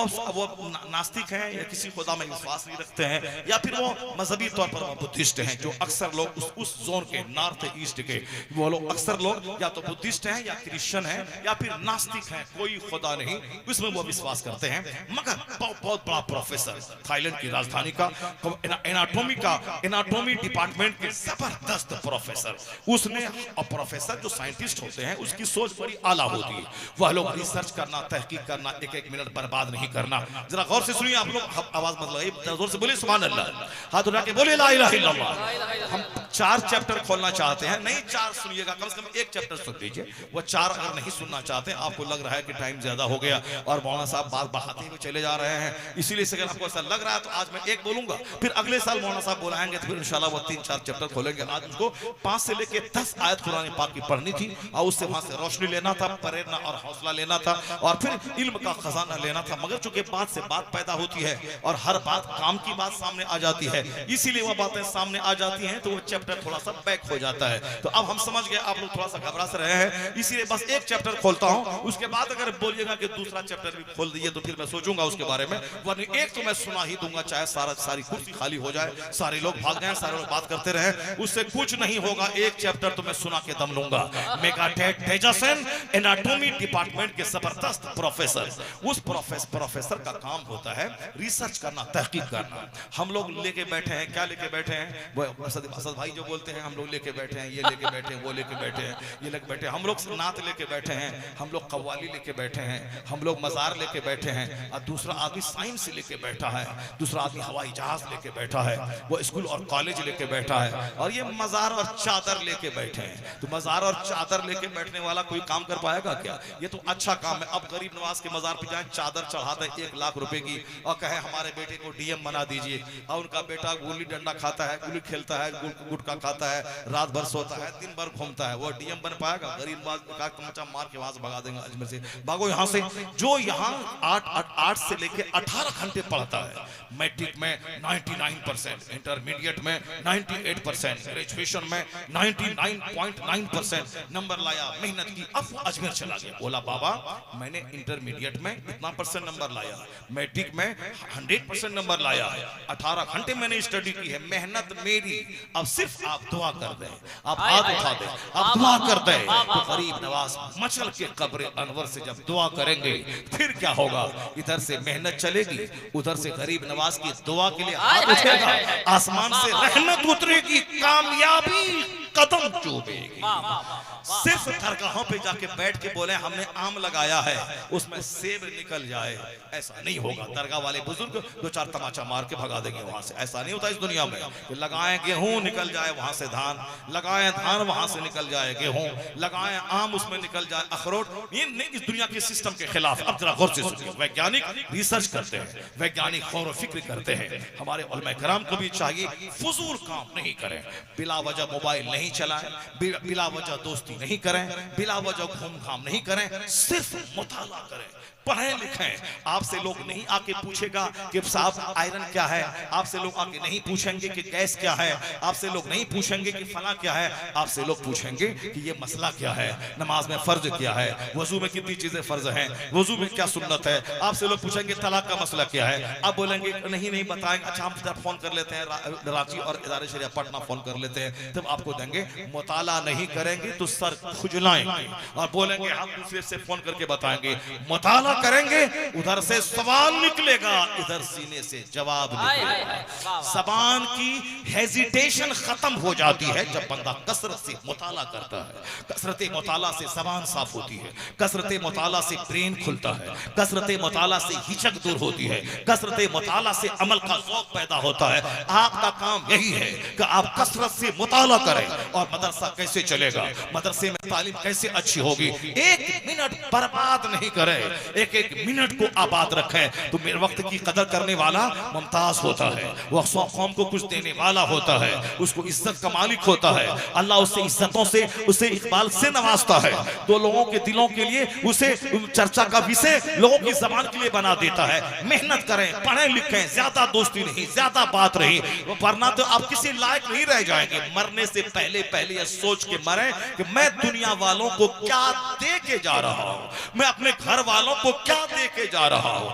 नास्तिक हैं, या किसी खुदा में विश्वास नहीं रखते हैं, या फिर वो मजहबी तौर पर बुद्धिस्ट हैं। जो अक्सर लोग उस जोन के, नॉर्थ ईस्ट के, वो लोग अक्सर लोग या तो बुद्धिस्ट हैं, या क्रिश्चियन हैं, या फिर नास्तिक हैं, कोई खुदा नहीं, उसमें वो विश्वास करते हैं। मगर बहुत बड़ा प्रोफेसर, थाईलैंड की राजधानी का एनाटॉमी डिपार्टमेंट के जबरदस्त प्रोफेसर, उसने, और प्रोफेसर जो साइंटिस्ट होते हैं उसकी सोच बड़ी आला होती है, वह लोग रिसर्च करना, तहकीक करना, एक एक मिनट बर्बाद नहीं करना। जरा गौर से सुनिए आप लोग, आवाज मत लगाइए, जोर से बोलिए सुभान अल्लाह, हाथ उठा के बोलिए ला इलाहा इल्लल्लाह। हम 4 चैप्टर खोलना चाहते हैं, नहीं 4 सुनिएगा, कम से कम 1 चैप्टर सुन लीजिए। वो 4 अगर नहीं सुनना चाहते, आपको लग रहा है कि टाइम ज्यादा हो गया और मौलाना साहब बात बढ़ाते हुए चले जा रहे हैं, इसीलिए से अगर आपको ऐसा लग रहा है तो आज मैं 1 बोलूंगा, फिर अगले साल मौलाना साहब बुलाएंगे तो फिर इंशाल्लाह वो 3-4 चैप्टर खोलेंगे। आज उसको 5 से लेके 10 आयत कुरान पाक की पढ़नी थी, और उससे वहां से रोशनी लेना था, प्रेरणा और हौसला लेना था, और फिर इल्म का खजाना लेना था। मगर चूंकि बात से बात पैदा होती है और हर बात काम की बात सामने आ जाती है, इसीलिए वो बातें सामने आ जाती हैं, तो वो चैप्टर थोड़ा सा बैक हो जाता है। तो अब हम समझ गए, आप लोग थोड़ा सा घबरा से रहे हैं, इसीलिए बस 1 चैप्टर खोलता हूं, उसके बाद अगर बोलिएगा कि दूसरा चैप्टर भी खोल दीजिए तो फिर मैं सोचूंगा उसके बारे में, वरना 1 तो मैं सुना ही दूंगा, चाहे सारी कुर्सी खाली हो जाए, सारे लोग भाग जाएं, सारे लोग बात करते रहे, उससे कुछ नहीं होगा। 1 चैप्टर तो मैं सुना के दम लूंगा। मेगाटेट तेजासेन, एनाटॉमी डिपार्टमेंट के जबरदस्त प्रोफेसर, उस प्रोफेसर का काम होता है रिसर्च करना, तहकीक करना। हम लोग लेके बैठे हैं, क्या लेके बैठे हैं? वो असद भाई जो बोलते हैं, हम लोग लेके बैठे हैं, ये लेके बैठे हैं, वो लेके बैठे हैं, ये लेके बैठे हैं, हम लोग नात लेके बैठे हैं, हम लोग कव्वाली लेके बैठे हैं, हम लोग मजार लेके बैठे हैं, और दूसरा आदमी साइंस लेके बैठा है, दूसरा आदमी हवाई जहाज लेके बैठा है, वो स्कूल और कॉलेज लेके बैठा है, और ये मजार और चादर लेके बैठे हैं। तो मजार और चादर लेके बैठने वाला कोई काम कर पाएगा क्या? ये तो अच्छा काम है। अब गरीब नवाज के मजार पे जाए, चादर चढ़ा दे 1 लाख रुपए की, और कहे हमारे बेटे को DM बना दीजिए, और उनका बेटा गुल्ली डंडा खाता है, गुल्ली खेलता है, गुटखा खाता है, रात भर सोता है, दिन भर घूमता है, वो डीएम बन पाएगा? गरीब का कमचा मार के वहां से भगा देंगे अजमेर से, भागो यहाँ से। जो यहाँ 8 से लेके 18 घंटे पढ़ता है, मैट्रिक में 99%, इंटरमीडिएट में 98%, ग्रेजुएशन में 99.9% नंबर लाया, मेहनत की, अब वो अजमेर चला गया। बोला बाबा मैंने इंटरमीडिएट में इतना % नंबर लाया, मैट्रिक में 100% नंबर लाया, 18 घंटे मैंने स्टडी की है, मेहनत मेरी, अब सिर्फ आप दुआ कर दें, आप हाथ उठा दें, आप दुआ कर दें। तो गरीब नवाज मचल के कब्र अनवर से जब दुआ करेंगे फिर क्या होगा? इधर से मेहनत चलेगी, उधर से गरीब नवाज की दुआ के लिए हाथ उठेगा, आसमान से रहमत उतरेगी, कामयाबी कदम चूमेगी। सिर्फ दरगाहों पे जाके बैठ के बोले हमने आम लगाया है, उसमें सेब निकल जाए, ऐसा नहीं होगा। दरगाह वाले बुजुर्ग 2-4 तमाचा मार के भगा देंगे वहां से, ऐसा नहीं होता इस दुनिया में। लगाएं गेहूं निकल जाए वहां से धान, लगाएं धान वहां से निकल जाए गेहूं, लगाएं आम उसमें निकल जाए अखरोट। ये नहीं इस दुनिया के सिस्टम के खिलाफ। अब जरा गौर से सुनिए, वैज्ञानिक रिसर्च करते हैं, वैज्ञानिक गौर फिक्र करते हैं। हमारे उलमा कराम को भी चाहिए फजूल काम नहीं करें, बिला वजह मोबाइल नहीं चलाएं, बिला वजह दोस्ती नहीं करें, बिला वजह घूम घाम नहीं करें, सिर्फ मुताला करें, पढ़ें लिखें। आपसे लोग नहीं आके पूछेगा कि साहब आयरन क्या है, आपसे लोग आके नहीं पूछेंगे कि गैस क्या है, आपसे लोग नहीं पूछेंगे कि फला क्या है, आपसे लोग पूछेंगे कि ये मसला क्या है, नमाज में फर्ज क्या है, वजू में कितनी चीजें फर्ज हैं, वजू में क्या सुन्नत है। आपसे लोग पूछेंगे तलाक का मसला क्या है, आप बोलेंगे नहीं बताएंगे। अच्छा हम फोन कर लेते हैं, रांची और इदारे शरिया पटना फोन कर लेते हैं, तब आपको देंगे। मुताला नहीं करेंगे तो सर खुजलाएंगे और बोलेंगे हम दूसरे से फोन करके बताएंगे। मुताला करेंगे उधर से सवाल निकलेगा, इधर सीने से जवाब निकलेगा। जबान की हेजिटेशन खत्म हो जाती है जब बंदा कसरत से मुताला करता है। कसरत मुताला से जबान साफ होती है, कसरत मुताला से ब्रेन खुलता है, कसरत मुताला से हिचक दूर होती है, कसरत मुताला से अमल का ज़ौक़ पैदा होता है। आपका काम यही है कि आप कसरत से मुताला करें। और मदरसा कैसे चलेगा, मदरसे में तालीम कैसे अच्छी होगी, 1 मिनट बर्बाद नहीं करें, एक मिनट को आबाद रखें। तो मेरे वक्त की कदर करने वाला मुमताज होता है, वो कौम को कुछ देने वाला होता है, उसको इज्जत का मालिक होता है। अल्लाह उससे इज्जतों से, उसे इकबाल से नवाजता है, तो लोगों के दिलों के लिए उसे चर्चा का विषय लोगों की जबान के लिए बना देता है। मेहनत करें, पढ़ें लिखें, ज्यादा दोस्ती नहीं, ज्यादा बात नहीं, वरना तो आप किसी लायक नहीं रह जाएंगे। मरने से पहले यह सोच के मरें कि मैं दुनिया वालों को क्या दे के जा रहा हूं, मैं अपने घर वालों को क्या दे के जा रहा हूं।